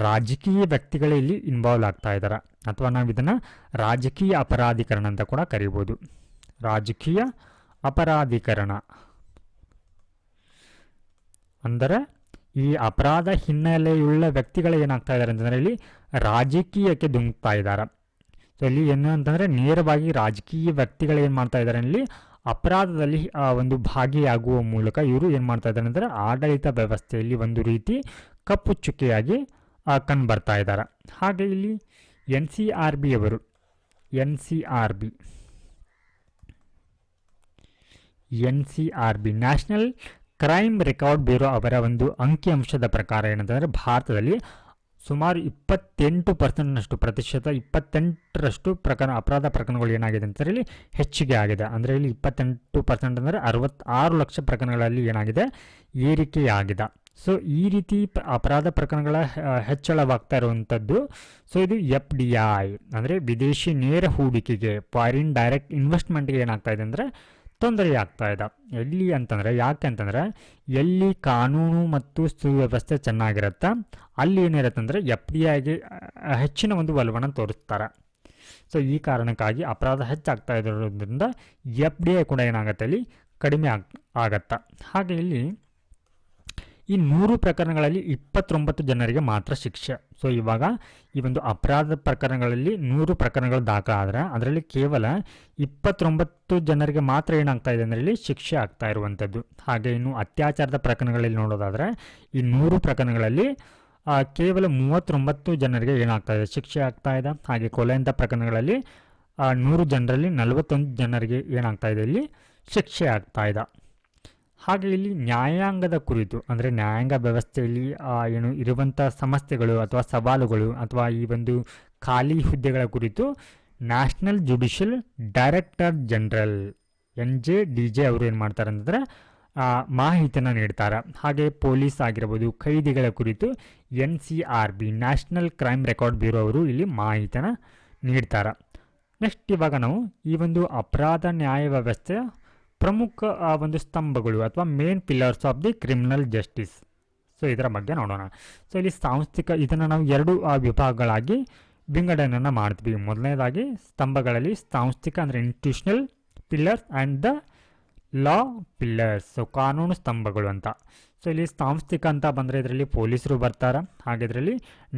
ರಾಜಕೀಯ ವ್ಯಕ್ತಿಗಳೇ ಇಲ್ಲಿ ಇನ್ವಾಲ್ವ್ ಆಗ್ತಾ ಇದ್ದಾರೆ, ಅಥವಾ ನಾವು ಇದನ್ನು ರಾಜಕೀಯ ಅಪರಾಧೀಕರಣ ಅಂತ ಕೂಡ ಕರಿಬೋದು. ರಾಜಕೀಯ ಅಪರಾಧೀಕರಣ ಅಂದರೆ ಈ ಅಪರಾಧ ಹಿನ್ನೆಲೆಯುಳ್ಳ ವ್ಯಕ್ತಿಗಳು ಏನಾಗ್ತಾ ಇದ್ದಾರೆ ಅಂತಂದರೆ ಇಲ್ಲಿ ರಾಜಕೀಯಕ್ಕೆ ಧುಮುಕ್ತಾ ಇದ್ದಾರೆ. ಸೊ ಇಲ್ಲಿ ಏನು ಅಂತಂದರೆ ನೇರವಾಗಿ ರಾಜಕೀಯ ವ್ಯಕ್ತಿಗಳು ಏನು ಮಾಡ್ತಾ ಇದ್ದಾರೆ, ಇಲ್ಲಿ ಅಪರಾಧದಲ್ಲಿ ಒಂದು ಭಾಗಿಯಾಗುವ ಮೂಲಕ ಇವರು ಏನು ಮಾಡ್ತಾ ಇದ್ದಾರೆ ಅಂದರೆ ಆಡಳಿತ ವ್ಯವಸ್ಥೆಯಲ್ಲಿ ಒಂದು ರೀತಿ ಕಪ್ಪು ಚುಕ್ಕೆಯಾಗಿ ಕಂಡುಬರ್ತಾ ಇದ್ದಾರೆ. ಹಾಗೆ ಇಲ್ಲಿ NCRB ಅವರು NCRB national crime record bureau ಅವರ ಒಂದು ಅಂಕಿಅಂಶದ ಪ್ರಕಾರ ಏನಂತಂದರೆ ಭಾರತದಲ್ಲಿ ಸುಮಾರು 28% ಅಪರಾಧ ಪ್ರಕರಣಗಳು ಏನಾಗಿದೆ ಅಂತಂದರೆ ಇಲ್ಲಿ ಹೆಚ್ಚಿಗೆ ಆಗಿದೆ. ಅಂದರೆ ಇಲ್ಲಿ 28% ಅಂದರೆ 66 ಲಕ್ಷ ಪ್ರಕರಣಗಳಲ್ಲಿ ಏನಾಗಿದೆ, ಏರಿಕೆಯಾಗಿದೆ. ಸೊ ಈ ರೀತಿ ಅಪರಾಧ ಪ್ರಕರಣಗಳ ಹೆಚ್ಚಳವಾಗ್ತಾ ಇರುವಂಥದ್ದು. ಸೊ ಇದು FDI ಅಂದರೆ ವಿದೇಶಿ ನೇರ ಹೂಡಿಕೆಗೆ, ಫಾರಿನ್ ಡೈರೆಕ್ಟ್ ಇನ್ವೆಸ್ಟ್ಮೆಂಟ್ಗೆ ಏನಾಗ್ತಾ ಇದೆ ಅಂದರೆ ತೊಂದರೆ ಆಗ್ತಾ ಇದೆ. ಎಲ್ಲಿ ಅಂತಂದರೆ ಯಾಕೆ ಅಂತಂದರೆ ಎಲ್ಲಿ ಕಾನೂನು ಮತ್ತು ಸುವ್ಯವಸ್ಥೆ ಚೆನ್ನಾಗಿರುತ್ತೆ ಅಲ್ಲಿ ಏನಿರುತ್ತೆ ಅಂದರೆ FDIಗೆ ಹೆಚ್ಚಿನ ಒಂದು ಒಲವನ್ನು ತೋರಿಸ್ತಾರೆ. ಸೊ ಈ ಕಾರಣಕ್ಕಾಗಿ ಅಪರಾಧ ಹೆಚ್ಚಾಗ್ತಾ ಇರೋದ್ರಿಂದ FDI ಕೂಡ ಏನಾಗುತ್ತೆ, ಅಲ್ಲಿ ಕಡಿಮೆ ಆಗತ್ತೆ. ಹಾಗೆ ಇಲ್ಲಿ ಈ 100 ಪ್ರಕರಣಗಳಲ್ಲಿ 29 ಜನರಿಗೆ ಮಾತ್ರ ಶಿಕ್ಷೆ. ಸೊ ಇವಾಗ ಈ ಒಂದು ಅಪರಾಧ ಪ್ರಕರಣಗಳಲ್ಲಿ 100 ಪ್ರಕರಣಗಳು ದಾಖಲಾದರೆ ಅದರಲ್ಲಿ ಕೇವಲ 29 ಜನರಿಗೆ ಮಾತ್ರ ಏನಾಗ್ತಾ ಇದೆ ಅಂದರೆ ಇಲ್ಲಿ ಶಿಕ್ಷೆ ಆಗ್ತಾ ಇರುವಂಥದ್ದು. ಹಾಗೆ ಇನ್ನು ಅತ್ಯಾಚಾರದ ಪ್ರಕರಣಗಳಲ್ಲಿ ನೋಡೋದಾದರೆ ಈ 100 ಪ್ರಕರಣಗಳಲ್ಲಿ ಕೇವಲ 39 ಜನರಿಗೆ ಏನಾಗ್ತಾ ಇದೆ, ಶಿಕ್ಷೆ ಆಗ್ತಾ ಇದೆ. ಹಾಗೆ ಕೊಲೆಯಂಥ ಪ್ರಕರಣಗಳಲ್ಲಿ 100 ಜನರಲ್ಲಿ 41 ಜನರಿಗೆ ಏನಾಗ್ತಾ ಇದೆ, ಇಲ್ಲಿ ಶಿಕ್ಷೆ ಆಗ್ತಾ ಇದೆ. ಹಾಗೆ ಇಲ್ಲಿ ನ್ಯಾಯಾಂಗದ ಕುರಿತು ಅಂದರೆ ನ್ಯಾಯಾಂಗ ವ್ಯವಸ್ಥೆಯಲ್ಲಿ ಏನು ಇರುವಂಥ ಸಮಸ್ಯೆಗಳು ಅಥವಾ ಸವಾಲುಗಳು ಅಥವಾ ಈ ಒಂದು ಖಾಲಿ ಹುದ್ದೆಗಳ ಕುರಿತು national judicial director general NJDJ ಅವರು ಏನು ಮಾಡ್ತಾರೆ ಅಂತಂದರೆ ಮಾಹಿತಿಯನ್ನು ನೀಡ್ತಾರೆ. ಹಾಗೆ ಪೊಲೀಸ್ ಆಗಿರ್ಬೋದು, ಖೈದಿಗಳ ಕುರಿತು NCRB national crime record bureau ಅವರು ಇಲ್ಲಿ ಮಾಹಿತಿಯನ್ನು ನೀಡ್ತಾರೆ. ನೆಕ್ಸ್ಟ್ ಇವಾಗ ನಾವು ಈ ಒಂದು ಅಪರಾಧ ನ್ಯಾಯ ವ್ಯವಸ್ಥೆಯ ಪ್ರಮುಖ ಒಂದು ಸ್ತಂಭಗಳು ಅಥವಾ main pillars of the criminal justice, so ಇದರ ಬಗ್ಗೆ ನೋಡೋಣ. ಸೊ ಇಲ್ಲಿ ಸಾಂಸ್ಥಿಕ ಇದನ್ನು ನಾವು 2 ವಿಭಾಗಗಳಾಗಿ ವಿಂಗಡಣೆಯನ್ನು ಮಾಡ್ತೀವಿ. ಮೊದಲನೇದಾಗಿ ಸ್ತಂಭಗಳಲ್ಲಿ ಸಾಂಸ್ಥಿಕ ಅಂದರೆ institutional pillars and the law pillars, so ಕಾನೂನು ಸ್ತಂಭಗಳು ಅಂತ. ಸೊ ಇಲ್ಲಿ ಸಾಂಸ್ಥಿಕ ಅಂತ ಬಂದರೆ ಇದರಲ್ಲಿ ಪೊಲೀಸರು ಬರ್ತಾರೆ, ಹಾಗೆ ಇದರಲ್ಲಿ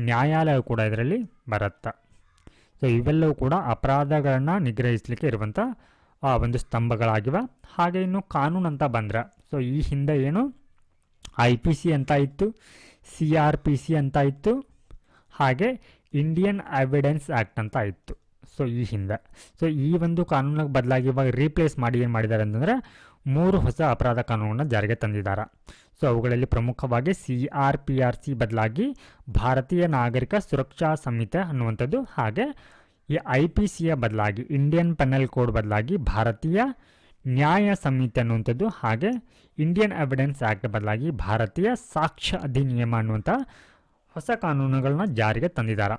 ನ್ಯಾಯಾಲಯ ಕೂಡ ಇದರಲ್ಲಿ ಬರುತ್ತೆ. ಸೊ ಇವೆಲ್ಲವೂ ಕೂಡ ಅಪರಾಧಗಳನ್ನು ನಿಗ್ರಹಿಸಲಿಕ್ಕೆ ಇರುವಂಥ ಒಂದು ಸ್ತಂಭಗಳಾಗಿವೆ. ಹಾಗೆ ಇನ್ನು ಕಾನೂನು ಅಂತ ಬಂದರೆ, ಸೊ ಈ ಹಿಂದೆ ಏನು IPC ಅಂತ ಇತ್ತು, CRPC ಅಂತ ಇತ್ತು, ಹಾಗೆ ಇಂಡಿಯನ್ ಎವಿಡೆನ್ಸ್ ಆ್ಯಕ್ಟ್ ಅಂತ ಇತ್ತು. ಸೊ ಈ ಹಿಂದೆ ಸೊ ಈ ಒಂದು ಕಾನೂನಿಗೆ ಬದಲಾಗಿ ಇವಾಗ ರೀಪ್ಲೇಸ್ ಮಾಡಿ ಏನು ಮಾಡಿದ್ದಾರೆ ಅಂತಂದರೆ 3 ಹೊಸ ಅಪರಾಧ ಕಾನೂನನ್ನು ಜಾರಿಗೆ ತಂದಿದ್ದಾರೆ. ಸೊ ಅವುಗಳಲ್ಲಿ ಪ್ರಮುಖವಾಗಿ CRPRC ಬದಲಾಗಿ ಭಾರತೀಯ ನಾಗರಿಕ ಸುರಕ್ಷಾ ಸಂಹಿತೆ ಅನ್ನುವಂಥದ್ದು, ಹಾಗೆ ಈ IPCಯ ಬದಲಾಗಿ ಇಂಡಿಯನ್ ಪೆನಲ್ ಕೋಡ್ ಬದಲಾಗಿ ಭಾರತೀಯ ನ್ಯಾಯ ಸಂಹಿತೆ ಅನ್ನುವಂಥದ್ದು, ಹಾಗೆ ಇಂಡಿಯನ್ ಎವಿಡೆನ್ಸ್ ಆ್ಯಕ್ಟ್ ಬದಲಾಗಿ ಭಾರತೀಯ ಸಾಕ್ಷ್ಯ ಅಧಿನಿಯಮ ಅನ್ನುವಂಥ ಹೊಸ ಕಾನೂನುಗಳನ್ನ ಜಾರಿಗೆ ತಂದಿದ್ದಾರೆ.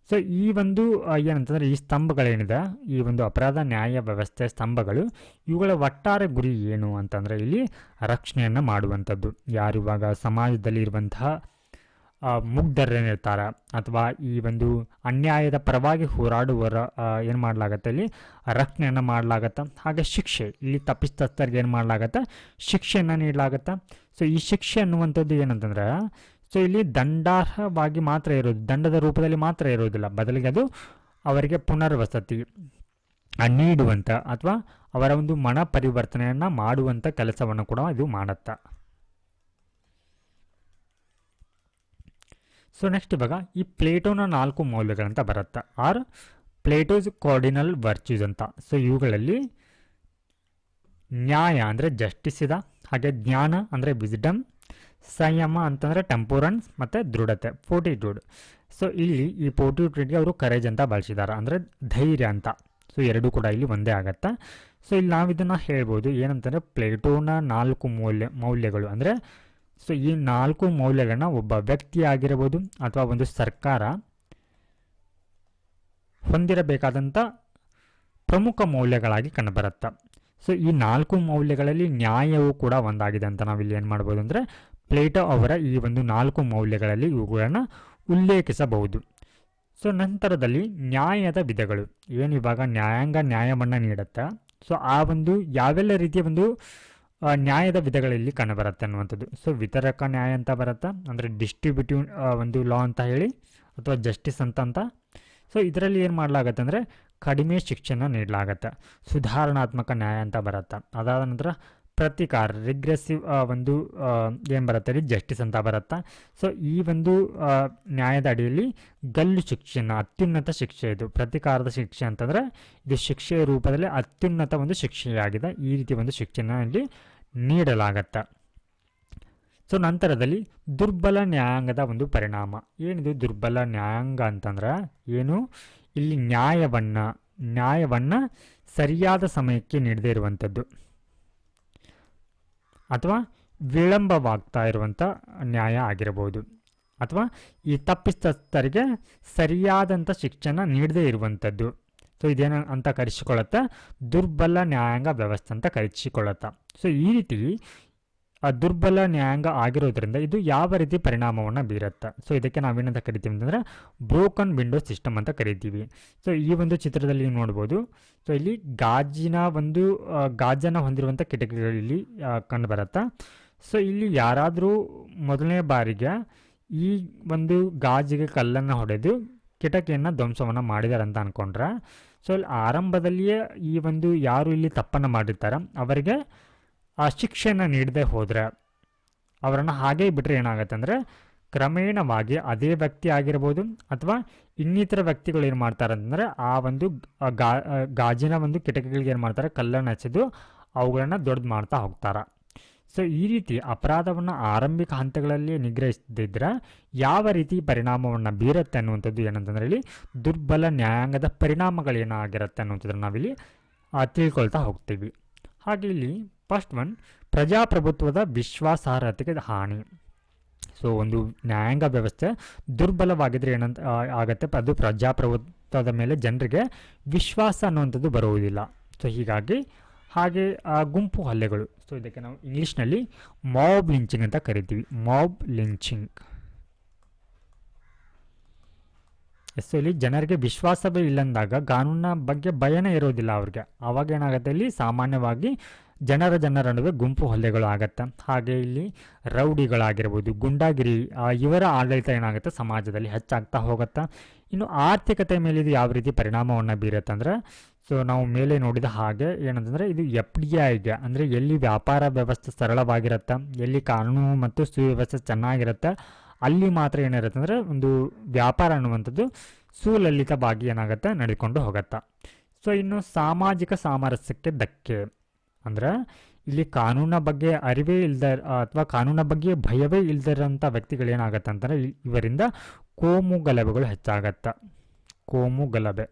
ಸೊ ಈ ಒಂದು ಏನಂತಂದರೆ ಈ ಸ್ತಂಭಗಳೇನಿದೆ, ಈ ಒಂದು ಅಪರಾಧ ನ್ಯಾಯ ವ್ಯವಸ್ಥೆ ಸ್ತಂಭಗಳು, ಇವುಗಳ ಒಟ್ಟಾರೆ ಗುರಿ ಏನು ಅಂತಂದರೆ ಇಲ್ಲಿ ರಕ್ಷಣೆಯನ್ನು ಮಾಡುವಂಥದ್ದು. ಯಾರು ಇವಾಗ ಸಮಾಜದಲ್ಲಿ ಇರುವಂತಹ ಮುಗ್ಧರೇನಿರ್ತಾರೆ ಅಥವಾ ಈ ಒಂದು ಅನ್ಯಾಯದ ಪರವಾಗಿ ಹೋರಾಡುವವರ ಏನು ಮಾಡಲಾಗತ್ತೆ, ಇಲ್ಲಿ ರಕ್ಷಣೆಯನ್ನು ಮಾಡಲಾಗತ್ತೆ. ಹಾಗೆ ಶಿಕ್ಷೆ, ಇಲ್ಲಿ ತಪ್ಪಿತಸ್ಥರಿಗೆ ಏನು ಮಾಡಲಾಗತ್ತೆ, ಶಿಕ್ಷೆಯನ್ನು ನೀಡಲಾಗತ್ತೆ. ಸೊ ಈ ಶಿಕ್ಷೆ ಅನ್ನುವಂಥದ್ದು ಏನಂತಂದ್ರೆ, ಸೊ ಇಲ್ಲಿ ದಂಡಾರ್ಹವಾಗಿ ಮಾತ್ರ ಇರೋದು, ದಂಡದ ರೂಪದಲ್ಲಿ ಮಾತ್ರ ಇರೋದಿಲ್ಲ, ಬದಲಿಗೆ ಅದು ಅವರಿಗೆ ಪುನರ್ವಸತಿ ನೀಡುವಂಥ ಅಥವಾ ಅವರ ಒಂದು ಮನ ಪರಿವರ್ತನೆಯನ್ನು ಮಾಡುವಂಥ ಕೆಲಸವನ್ನು ಕೂಡ ಇದು ಮಾಡುತ್ತೆ. ಸೊ ನೆಕ್ಸ್ಟ್ ಇವಾಗ ಈ ಪ್ಲೇಟೋನ 4 ಮೌಲ್ಯಗಳಂತ ಬರುತ್ತೆ, ಆರ್ ಪ್ಲೇಟೋಸ್ ಕಾರ್ಡಿನಲ್ ವರ್ಚ್ಯೂಸ್ ಅಂತ. ಸೊ ಇವುಗಳಲ್ಲಿ ನ್ಯಾಯ ಅಂದರೆ ಜಸ್ಟಿಸ್ ಇದೆ, ಹಾಗೆ ಜ್ಞಾನ ಅಂದರೆ ವಿಸ್ಡಮ್, ಸಂಯಮ ಅಂತಂದರೆ ಟೆಂಪೋರೆನ್ಸ್, ಮತ್ತು ದೃಢತೆ ಫೋರ್ಟಿಟ್ಯೂಡ್. ಸೊ ಇಲ್ಲಿ ಈ ಫೋರ್ಟಿಟ್ಯೂಡ್ಗೆ ಅವರು ಕರೇಜ್ ಅಂತ ಬಳಸಿದ್ದಾರೆ, ಅಂದರೆ ಧೈರ್ಯ ಅಂತ. ಸೊ ಎರಡೂ ಕೂಡ ಇಲ್ಲಿ ಒಂದೇ ಆಗತ್ತೆ. ಸೊ ಇಲ್ಲಿ ನಾವು ಇದನ್ನು ಹೇಳ್ಬೋದು ಏನಂತಂದರೆ ಪ್ಲೇಟೋನ 4 ಮೌಲ್ಯಗಳು ಅಂದರೆ, ಸೊ ಈ 4 ಮೌಲ್ಯಗಳನ್ನ ಒಬ್ಬ ವ್ಯಕ್ತಿ ಆಗಿರ್ಬೋದು ಅಥವಾ ಒಂದು ಸರ್ಕಾರ ಹೊಂದಿರಬೇಕಾದಂಥ ಪ್ರಮುಖ ಮೌಲ್ಯಗಳಾಗಿ ಕಂಡುಬರುತ್ತೆ. ಸೊ ಈ 4 ಮೌಲ್ಯಗಳಲ್ಲಿ ನ್ಯಾಯವೂ ಕೂಡ ಒಂದಾಗಿದೆ ಅಂತ ನಾವಿಲ್ಲಿ ಏನು ಮಾಡ್ಬೋದು ಅಂದರೆ, ಪ್ಲೇಟೋ ಅವರ ಈ ಒಂದು 4 ಮೌಲ್ಯಗಳಲ್ಲಿ ಇವುಗಳನ್ನು ಉಲ್ಲೇಖಿಸಬಹುದು. ಸೊ ನಂತರದಲ್ಲಿ ನ್ಯಾಯದ ವಿಧಗಳು, ಏನು ಇವಾಗ ನ್ಯಾಯಾಂಗ ನ್ಯಾಯವನ್ನು ನೀಡುತ್ತೆ, ಸೊ ಆ ಒಂದು ಯಾವೆಲ್ಲ ರೀತಿಯ ಒಂದು ನ್ಯಾಯದ ವಿಧಗಳಲ್ಲಿ ಕಂಡುಬರುತ್ತೆ ಅನ್ನುವಂಥದ್ದು. ಸೊ ವಿತರಕ ನ್ಯಾಯ ಅಂತ ಬರುತ್ತೆ, ಅಂದರೆ ಡಿಸ್ಟ್ರಿಬ್ಯೂಟಿವ್ ಒಂದು ಲಾ ಅಂತ ಹೇಳಿ, ಅಥವಾ ಜಸ್ಟಿಸ್ ಅಂತ. ಸೊ ಇದರಲ್ಲಿ ಏನು ಮಾಡಲಾಗತ್ತೆ ಅಂದರೆ ಕಡಿಮೆ ಶಿಕ್ಷೆನ ನೀಡಲಾಗತ್ತೆ. ಸುಧಾರಣಾತ್ಮಕ ನ್ಯಾಯ ಅಂತ ಬರುತ್ತೆ. ಅದಾದ ನಂತರ ಪ್ರತಿಕಾರ ರಿಗ್ರೆಸಿವ್ ಒಂದು ಏನು ಬರುತ್ತೆ ಇಲ್ಲಿ ಜಸ್ಟಿಸ್ ಅಂತ ಬರುತ್ತೆ. ಸೊ ಈ ಒಂದು ನ್ಯಾಯದ ಅಡಿಯಲ್ಲಿ ಗಲ್ಲು ಶಿಕ್ಷೆನ ಅತ್ಯುನ್ನತ ಶಿಕ್ಷೆ, ಇದು ಪ್ರತಿಕಾರದ ಶಿಕ್ಷೆ ಅಂತಂದರೆ ಇದು ಶಿಕ್ಷೆಯ ರೂಪದಲ್ಲಿ ಅತ್ಯುನ್ನತ ಒಂದು ಶಿಕ್ಷೆಯಾಗಿದೆ. ಈ ರೀತಿ ಒಂದು ಶಿಕ್ಷೆನ ಇಲ್ಲಿ ನೀಡಲಾಗತ್ತೆ. ಸೊ ನಂತರದಲ್ಲಿ ದುರ್ಬಲ ನ್ಯಾಯಾಂಗದ ಒಂದು ಪರಿಣಾಮ. ಏನಿದು ದುರ್ಬಲ ನ್ಯಾಯಾಂಗ ಅಂತಂದ್ರೆ ಏನು, ಇಲ್ಲಿ ನ್ಯಾಯವನ್ನು ಸರಿಯಾದ ಸಮಯಕ್ಕೆ ನೀಡದೇ ಇರುವಂಥದ್ದು ಅಥವಾ ವಿಳಂಬವಾಗ್ತಾ ಇರುವಂಥ ನ್ಯಾಯ ಆಗಿರಬಹುದು, ಅಥವಾ ಈ ತಪ್ಪಿತಸ್ಥರಿಗೆ ಸರಿಯಾದಂಥ ಶಿಕ್ಷಣ ನೀಡದೇ ಇರುವಂಥದ್ದು. ಸೊ ಇದೇನು ಅಂತ ಕರೆಸಿಕೊಳ್ಳುತ್ತೆ, ದುರ್ಬಲ ನ್ಯಾಯಾಂಗ ವ್ಯವಸ್ಥೆ ಅಂತ ಕರೆಸಿಕೊಳ್ಳುತ್ತೆ. ಸೊ ಈ ರೀತಿ ದುರ್ಬಲ ನ್ಯಾಯಾಂಗ ಆಗಿರೋದ್ರಿಂದ ಇದು ಯಾವ ರೀತಿ ಪರಿಣಾಮವನ್ನು ಬೀರುತ್ತೆ. ಸೊ ಇದಕ್ಕೆ ನಾವೇನಂತ ಕರಿತೀವಿ ಅಂತಂದರೆ ಬ್ರೋಕನ್ ವಿಂಡೋ ಸಿಸ್ಟಮ್ ಅಂತ ಕರಿತೀವಿ. ಸೊ ಈ ಒಂದು ಚಿತ್ರದಲ್ಲಿ ನೀವು ನೋಡ್ಬೋದು. ಸೊ ಇಲ್ಲಿ ಗಾಜನ್ನು ಹೊಂದಿರುವಂಥ ಕಿಟಕಿಗಳಲ್ಲಿ ಕಂಡುಬರುತ್ತೆ. ಸೊ ಇಲ್ಲಿ ಯಾರಾದರೂ ಮೊದಲನೇ ಬಾರಿಗೆ ಈ ಒಂದು ಗಾಜಿಗೆ ಕಲ್ಲನ್ನು ಹೊಡೆದು ಕಿಟಕಿಯನ್ನು ಧ್ವಂಸವನ್ನು ಮಾಡಿದ್ದಾರೆ ಅಂತ ಅಂದ್ಕೊಂಡ್ರೆ, ಸೊ ಇಲ್ಲಿ ಆರಂಭದಲ್ಲಿಯೇ ಈ ಒಂದು ಯಾರು ಇಲ್ಲಿ ತಪ್ಪನ್ನು ಮಾಡಿರ್ತಾರೆ ಅವರಿಗೆ ಆ ಶಿಕ್ಷೆಯನ್ನು ನೀಡದೆ ಹೋದರೆ, ಅವರನ್ನು ಹಾಗೇ ಬಿಟ್ಟರೆ ಏನಾಗುತ್ತೆ ಅಂದರೆ ಕ್ರಮೇಣವಾಗಿ ಅದೇ ವ್ಯಕ್ತಿ ಆಗಿರ್ಬೋದು ಅಥವಾ ಇನ್ನಿತರ ವ್ಯಕ್ತಿಗಳು ಏನು ಮಾಡ್ತಾರೆ ಅಂತಂದರೆ ಆ ಒಂದು ಗಾಜಿನ ಒಂದು ಕಿಟಕಿಗಳಿಗೆ ಏನು ಮಾಡ್ತಾರೆ, ಕಲ್ಲನ್ನು ಹಚ್ಚಿದ್ದು ಅವುಗಳನ್ನು ದೊಡ್ಡದು ಮಾಡ್ತಾ ಹೋಗ್ತಾರೆ. ಸೊ ಈ ರೀತಿ ಅಪರಾಧವನ್ನು ಆರಂಭಿಕ ಹಂತಗಳಲ್ಲಿ ನಿಗ್ರಹಿಸದಿದ್ದರೆ ಯಾವ ರೀತಿ ಪರಿಣಾಮವನ್ನು ಬೀರುತ್ತೆ ಅನ್ನುವಂಥದ್ದು ಏನಂತಂದರೆ ಇಲ್ಲಿ ದುರ್ಬಲ ನ್ಯಾಯಾಂಗದ ಪರಿಣಾಮಗಳೇನಾಗಿರುತ್ತೆ ಅನ್ನುವಂಥದ್ದನ್ನು ನಾವಿಲ್ಲಿ ತಿಳ್ಕೊಳ್ತಾ ಹೋಗ್ತೀವಿ. ಹಾಗೆ ಇಲ್ಲಿ ಫಸ್ಟ್ ಒನ್, ಪ್ರಜಾಪ್ರಭುತ್ವದ ವಿಶ್ವಾಸಾರ್ಹತೆಗೆ ಹಾನಿ. ಸೊ ಒಂದು ನ್ಯಾಯಾಂಗ ವ್ಯವಸ್ಥೆ ದುರ್ಬಲವಾಗಿದ್ದರೆ ಏನಂತ ಆಗತ್ತೆ, ಅದು ಪ್ರಜಾಪ್ರಭುತ್ವದ ಮೇಲೆ ಜನರಿಗೆ ವಿಶ್ವಾಸ ಅನ್ನುವಂಥದ್ದು ಬರುವುದಿಲ್ಲ. ಸೊ ಹೀಗಾಗಿ ಹಾಗೆ ಗುಂಪು ಹಲ್ಲೆಗಳು, ಸೊ ಇದಕ್ಕೆ ನಾವು ಇಂಗ್ಲೀಷ್ನಲ್ಲಿ ಮಾಬ್ ಲಿಂಚಿಂಗ್ ಅಂತ ಕರಿತೀವಿ. Mob lynching. ಸೊ ಇಲ್ಲಿ ಜನರಿಗೆ ವಿಶ್ವಾಸವೇ ಇಲ್ಲಂದಾಗ ಕಾನೂನಿನ ಬಗ್ಗೆ ಭಯನೇ ಇರೋದಿಲ್ಲ ಅವ್ರಿಗೆ. ಆವಾಗ ಏನಾಗುತ್ತೆ, ಇಲ್ಲಿ ಸಾಮಾನ್ಯವಾಗಿ ಜನರ ನಡುವೆ ಗುಂಪು ಹಲ್ಲೆಗಳು ಆಗತ್ತೆ. ಹಾಗೆ ಇಲ್ಲಿ ರೌಡಿಗಳಾಗಿರ್ಬೋದು, ಗುಂಡಾಗಿರಿ, ಇವರ ಆಡಳಿತ ಏನಾಗುತ್ತೆ ಸಮಾಜದಲ್ಲಿ ಹೆಚ್ಚಾಗ್ತಾ ಹೋಗುತ್ತೆ. ಇನ್ನು ಆರ್ಥಿಕತೆ ಮೇಲೆ ಇದು ಯಾವ ರೀತಿ ಪರಿಣಾಮವನ್ನು ಬೀರುತ್ತೆ ಅಂದರೆ, ಸೊ ನಾವು ಮೇಲೆ ನೋಡಿದ ಹಾಗೆ ಏನಂತಂದರೆ ಇದು FDIಗೆ ಅಂದರೆ ಎಲ್ಲಿ ವ್ಯಾಪಾರ ವ್ಯವಸ್ಥೆ ಸರಳವಾಗಿರುತ್ತೆ, ಎಲ್ಲಿ ಕಾನೂನು ಮತ್ತು ಸುವ್ಯವಸ್ಥೆ ಚೆನ್ನಾಗಿರುತ್ತೆ, ಅಲ್ಲಿ ಮಾತ್ರ ಏನಿರುತ್ತೆ ಅಂದರೆ ಒಂದು ವ್ಯಾಪಾರ ಅನ್ನುವಂಥದ್ದು ಸುಲಲಿತವಾಗಿ ಏನಾಗುತ್ತೆ ನಡೆದುಕೊಂಡು ಹೋಗುತ್ತೆ. ಸೊ ಇನ್ನು ಸಾಮಾಜಿಕ ಸಾಮರಸ್ಯಕ್ಕೆ ಧಕ್ಕೆ ಅಂದರೆ ಇಲ್ಲಿ ಕಾನೂನಿನ ಬಗ್ಗೆ ಅರಿವೇ ಇಲ್ಲದ ಅಥವಾ ಕಾನೂನಿನ ಬಗ್ಗೆ ಭಯವೇ ಇಲ್ಲದಿರೋಂಥ ವ್ಯಕ್ತಿಗಳೇನಾಗತ್ತೆ ಅಂತಂದರೆ ಇವರಿಂದ ಕೋಮು ಗಲಭೆಗಳು ಹೆಚ್ಚಾಗತ್ತೆ. ಕೋಮು ಗಲಭೆ.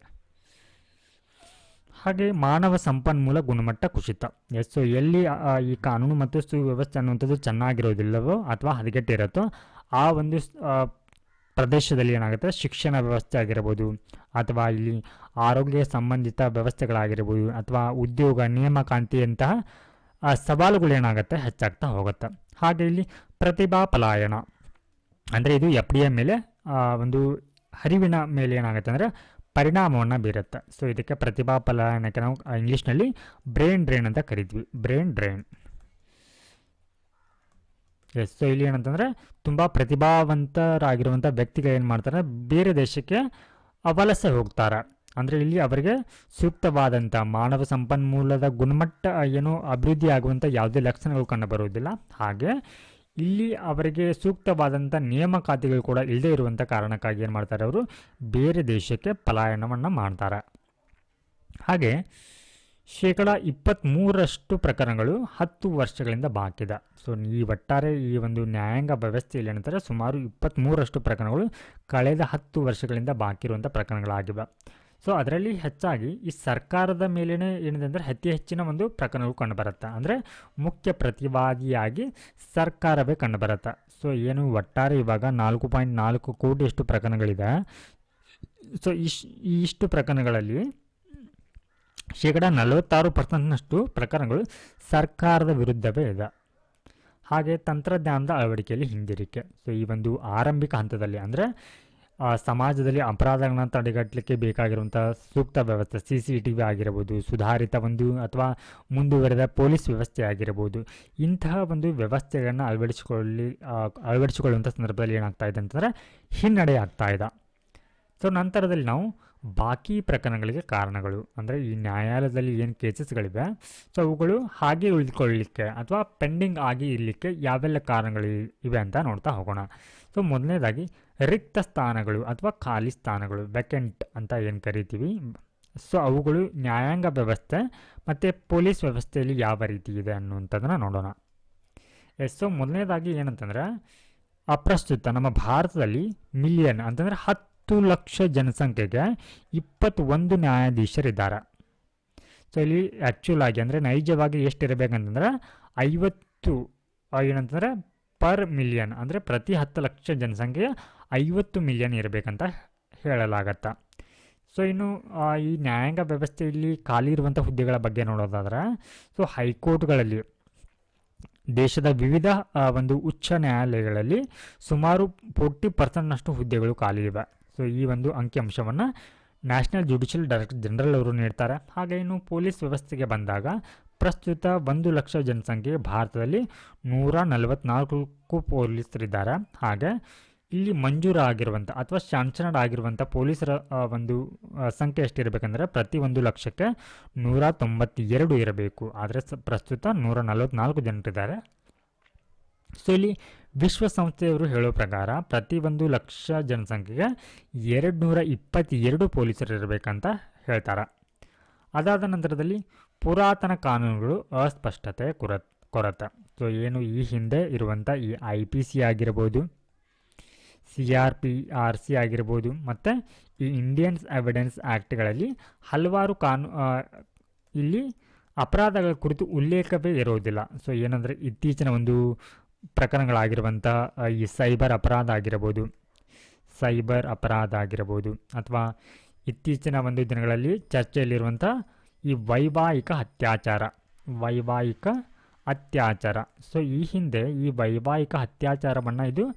ಹಾಗೆ ಮಾನವ ಸಂಪನ್ಮೂಲ ಗುಣಮಟ್ಟ ಕುಸಿತ. ಸೊ ಎಲ್ಲಿ ಈ ಕಾನೂನು ಮತ್ತು ಸುವ್ಯವಸ್ಥೆ ಅನ್ನುವಂಥದ್ದು ಚೆನ್ನಾಗಿರೋದಿಲ್ಲವೋ ಅಥವಾ ಹದಗೆಟ್ಟಿರುತ್ತೋ ಆ ಒಂದು ಪ್ರದೇಶದಲ್ಲಿ ಏನಾಗುತ್ತೆ ಶಿಕ್ಷಣ ವ್ಯವಸ್ಥೆ ಆಗಿರ್ಬೋದು, ಅಥವಾ ಇಲ್ಲಿ ಆರೋಗ್ಯ ಸಂಬಂಧಿತ ವ್ಯವಸ್ಥೆಗಳಾಗಿರ್ಬೋದು, ಅಥವಾ ಉದ್ಯೋಗ ನೇಮಕಾತಿಯಂತಹ ಸವಾಲುಗಳು ಏನಾಗುತ್ತೆ ಹೆಚ್ಚಾಗ್ತಾ ಹೋಗುತ್ತೆ. ಹಾಗೆ ಇಲ್ಲಿ ಪ್ರತಿಭಾ ಪಲಾಯನ ಅಂದರೆ ಇದು FDI ಮೇಲೆ ಒಂದು ಹರಿವಿನ ಮೇಲೆ ಏನಾಗುತ್ತೆ ಅಂದರೆ ಪರಿಣಾಮವನ್ನು ಬೀರುತ್ತೆ. ಸೊ ಇದಕ್ಕೆ ಪ್ರತಿಭಾ ಪಲಾಯನಕ್ಕೆ ನಾವು ಇಂಗ್ಲೀಷ್ನಲ್ಲಿ ಬ್ರೈನ್ ಡ್ರೈನ್ ಅಂತ ಕರಿತೀವಿ. Brain drain. ಎಸ್. ಸೊ ಇಲ್ಲಿ ಏನಂತಂದರೆ ತುಂಬ ಪ್ರತಿಭಾವಂತರಾಗಿರುವಂಥ ವ್ಯಕ್ತಿಗಳು ಏನು ಮಾಡ್ತಾರೆ, ಬೇರೆ ದೇಶಕ್ಕೆ ವಲಸೆ ಹೋಗ್ತಾರೆ. ಅಂದರೆ ಇಲ್ಲಿ ಅವರಿಗೆ ಸೂಕ್ತವಾದಂಥ ಮಾನವ ಸಂಪನ್ಮೂಲದ ಗುಣಮಟ್ಟ ಏನು ಅಭಿವೃದ್ಧಿ ಆಗುವಂಥ ಯಾವುದೇ ಲಕ್ಷಣಗಳು ಕಂಡುಬರುವುದಿಲ್ಲ. ಹಾಗೆ ಇಲ್ಲಿ ಅವರಿಗೆ ಸೂಕ್ತವಾದಂಥ ನೇಮಕಾತಿಗಳು ಕೂಡ ಇಲ್ಲದೇ ಇರುವಂಥ ಕಾರಣಕ್ಕಾಗಿ ಏನು ಮಾಡ್ತಾರೆ, ಅವರು ಬೇರೆ ದೇಶಕ್ಕೆ ಪಲಾಯನವನ್ನು ಮಾಡ್ತಾರೆ. ಹಾಗೆ 23% ಪ್ರಕರಣಗಳು 10 ವರ್ಷಗಳಿಂದ ಬಾಕಿದೆ. ಸೊ ಈ ಒಟ್ಟಾರೆ ಈ ಒಂದು ನ್ಯಾಯಾಂಗ ವ್ಯವಸ್ಥೆಯಲ್ಲಿ ಏನಂತಾರೆ ಸುಮಾರು 23% ಪ್ರಕರಣಗಳು ಕಳೆದ 10 ವರ್ಷಗಳಿಂದ ಬಾಕಿ ಇರುವಂಥ ಪ್ರಕರಣಗಳಾಗಿವೆ. ಸೊ ಅದರಲ್ಲಿ ಹೆಚ್ಚಾಗಿ ಈ ಸರ್ಕಾರದ ಮೇಲೇ ಏನಿದೆ ಅಂದರೆ ಹೆಚ್ಚಿನ ಒಂದು ಪ್ರಕರಣಗಳು ಕಂಡುಬರುತ್ತೆ. ಅಂದರೆ ಮುಖ್ಯ ಪ್ರತಿವಾದಿಯಾಗಿ ಸರ್ಕಾರವೇ ಕಂಡುಬರುತ್ತೆ. ಸೊ ಏನು ಒಟ್ಟಾರೆ ಇವಾಗ 4.4 ಕೋಟಿಯಷ್ಟು ಪ್ರಕರಣಗಳಿದೆ. ಸೊ ಇಷ್ಟು ಪ್ರಕರಣಗಳಲ್ಲಿ 46% ಪ್ರಕರಣಗಳು ಸರ್ಕಾರದ ವಿರುದ್ಧವೇ ಇದೆ. ಹಾಗೆ ತಂತ್ರಜ್ಞಾನದ ಅಳವಡಿಕೆಯಲ್ಲಿ ಹಿಂಜರಿಕೆ. ಸೊ ಈ ಒಂದು ಆರಂಭಿಕ ಹಂತದಲ್ಲಿ ಅಂದರೆ ಸಮಾಜದಲ್ಲಿ ಅಪರಾಧಗಳನ್ನ ತಡೆಗಟ್ಟಲಿಕ್ಕೆ ಬೇಕಾಗಿರುವಂಥ ಸೂಕ್ತ ವ್ಯವಸ್ಥೆ, CCTV ಆಗಿರ್ಬೋದು, ಸುಧಾರಿತ ಒಂದು ಅಥವಾ ಮುಂದುವರೆದ ಪೊಲೀಸ್ ವ್ಯವಸ್ಥೆ ಆಗಿರ್ಬೋದು, ಇಂತಹ ಒಂದು ವ್ಯವಸ್ಥೆಗಳನ್ನು ಅಳವಡಿಸಿಕೊಳ್ಳುವಂಥ ಸಂದರ್ಭದಲ್ಲಿ ಏನಾಗ್ತಾ ಇದೆ ಅಂತಂದರೆ ಹಿನ್ನಡೆ ಆಗ್ತಾ ಇದೆ. ಸೊ ನಂತರದಲ್ಲಿ ನಾವು ಬಾಕಿ ಪ್ರಕರಣಗಳಿಗೆ ಕಾರಣಗಳು ಅಂದರೆ ಈ ನ್ಯಾಯಾಲಯದಲ್ಲಿ ಏನು ಕೇಸಸ್ಗಳಿವೆ ಸೊ ಅವುಗಳು ಹಾಗೆ ಉಳಿದುಕೊಳ್ಳಲಿಕ್ಕೆ ಅಥವಾ ಪೆಂಡಿಂಗ್ ಆಗಿ ಇರಲಿಕ್ಕೆ ಯಾವೆಲ್ಲ ಕಾರಣಗಳು ಇವೆ ಅಂತ ನೋಡ್ತಾ ಹೋಗೋಣ. ಸೊ ಮೊದಲನೇದಾಗಿ ರಿಕ್ತ ಸ್ಥಾನಗಳು ಅಥವಾ ಖಾಲಿ ಸ್ಥಾನಗಳು, ವೆಕೆಂಟ್ ಅಂತ ಏನು ಕರಿತೀವಿ. ಸೊ ಅವುಗಳು ನ್ಯಾಯಾಂಗ ವ್ಯವಸ್ಥೆ ಮತ್ತು ಪೊಲೀಸ್ ವ್ಯವಸ್ಥೆಯಲ್ಲಿ ಯಾವ ರೀತಿ ಇದೆ ಅನ್ನುವಂಥದ್ದನ್ನು ನೋಡೋಣ. ಸೊ ಮೊದಲನೇದಾಗಿ ಏನಂತಂದರೆ ಪ್ರಸ್ತುತ ನಮ್ಮ ಭಾರತದಲ್ಲಿ ಮಿಲಿಯನ್ ಅಂತಂದರೆ 10 ಲಕ್ಷ ಜನಸಂಖ್ಯೆಗೆ 21 ನ್ಯಾಯಾಧೀಶರಿದ್ದಾರೆ. ಸೊ ಇಲ್ಲಿ ಆ್ಯಕ್ಚುಲ್ ಆಗಿ ಅಂದರೆ ನೈಜವಾಗಿ ಎಷ್ಟಿರಬೇಕಂತಂದರೆ 50 ಏನಂತಂದರೆ ಪರ್ ಮಿಲಿಯನ್ ಅಂದರೆ ಪ್ರತಿ 10 ಲಕ್ಷ ಜನಸಂಖ್ಯೆಗೆ 50 ಮಿಲಿಯನ್ ಇರಬೇಕಂತ ಹೇಳಲಾಗತ್ತೆ. ಸೊ ಇನ್ನು ಈ ನ್ಯಾಯಾಂಗ ವ್ಯವಸ್ಥೆಯಲ್ಲಿ ಖಾಲಿ ಇರುವಂಥ ಹುದ್ದೆಗಳ ಬಗ್ಗೆ ನೋಡೋದಾದರೆ ಸೊ ಹೈಕೋರ್ಟ್ಗಳಲ್ಲಿ ದೇಶದ ವಿವಿಧ ಒಂದು ಉಚ್ಚ ನ್ಯಾಯಾಲಯಗಳಲ್ಲಿ ಸುಮಾರು 40% ಹುದ್ದೆಗಳು ಖಾಲಿ ಇವೆ. ಸೊ ಈ ಒಂದು ಅಂಕಿಅಂಶವನ್ನು ನ್ಯಾಷನಲ್ ಜುಡಿಷಿಯಲ್ ಡೈರೆಕ್ಟರ್ ಜನರಲ್ ಅವರು ನೀಡ್ತಾರೆ. ಹಾಗೆ ಇನ್ನು ಪೊಲೀಸ್ ವ್ಯವಸ್ಥೆಗೆ ಬಂದಾಗ ಪ್ರಸ್ತುತ 1 ಲಕ್ಷ ಜನಸಂಖ್ಯೆಗೆ ಭಾರತದಲ್ಲಿ 144 ಪೊಲೀಸರಿದ್ದಾರೆ. ಹಾಗೆ ಇಲ್ಲಿ ಮಂಜೂರಾಗಿರುವಂಥ ಅಥವಾ ಶಾಂಕ್ಷನಡ್ ಆಗಿರುವಂಥ ಪೊಲೀಸರ ಒಂದು ಸಂಖ್ಯೆ ಎಷ್ಟಿರಬೇಕಂದ್ರೆ ಪ್ರತಿ 1 ಲಕ್ಷಕ್ಕೆ 192 ಇರಬೇಕು. ಆದರೆ ಪ್ರಸ್ತುತ 144 ಜನರಿದ್ದಾರೆ. ಸೊ ಇಲ್ಲಿ ವಿಶ್ವಸಂಸ್ಥೆಯವರು ಹೇಳೋ ಪ್ರಕಾರ ಪ್ರತಿ 1 ಲಕ್ಷ ಜನಸಂಖ್ಯೆಗೆ 222 ಪೊಲೀಸರು ಇರಬೇಕಂತ ಹೇಳ್ತಾರೆ. ಅದಾದ ನಂತರದಲ್ಲಿ ಪುರಾತನ ಕಾನೂನುಗಳು ಅಸ್ಪಷ್ಟತೆ ಕೊರತೆ. ಸೊ ಏನು ಈ ಹಿಂದೆ ಇರುವಂಥ ಈ IPC ಆಗಿರ್ಬೋದು, CRPRC ಆಗಿರ್ಬೋದು ಮತ್ತು ಈ ಇಂಡಿಯನ್ಸ್ ಎವಿಡೆನ್ಸ್ ಆ್ಯಕ್ಟ್ಗಳಲ್ಲಿ ಹಲವಾರು ಇಲ್ಲಿ ಅಪರಾಧಗಳ ಕುರಿತು ಉಲ್ಲೇಖವೇ ಇರೋದಿಲ್ಲ. ಸೊ ಏನಂದರೆ ಇತ್ತೀಚಿನ ಒಂದು ಪ್ರಕರಣಗಳಾಗಿರುವಂಥ ಈ ಸೈಬರ್ ಅಪರಾಧ ಆಗಿರ್ಬೋದು ಅಥವಾ ಇತ್ತೀಚಿನ ಒಂದು ದಿನಗಳಲ್ಲಿ ಚರ್ಚೆಯಲ್ಲಿರುವಂಥ ಈ ವೈವಾಹಿಕ ಅತ್ಯಾಚಾರ. ಸೊ ಈ ಹಿಂದೆ ಈ ವೈವಾಹಿಕ ಅತ್ಯಾಚಾರವನ್ನು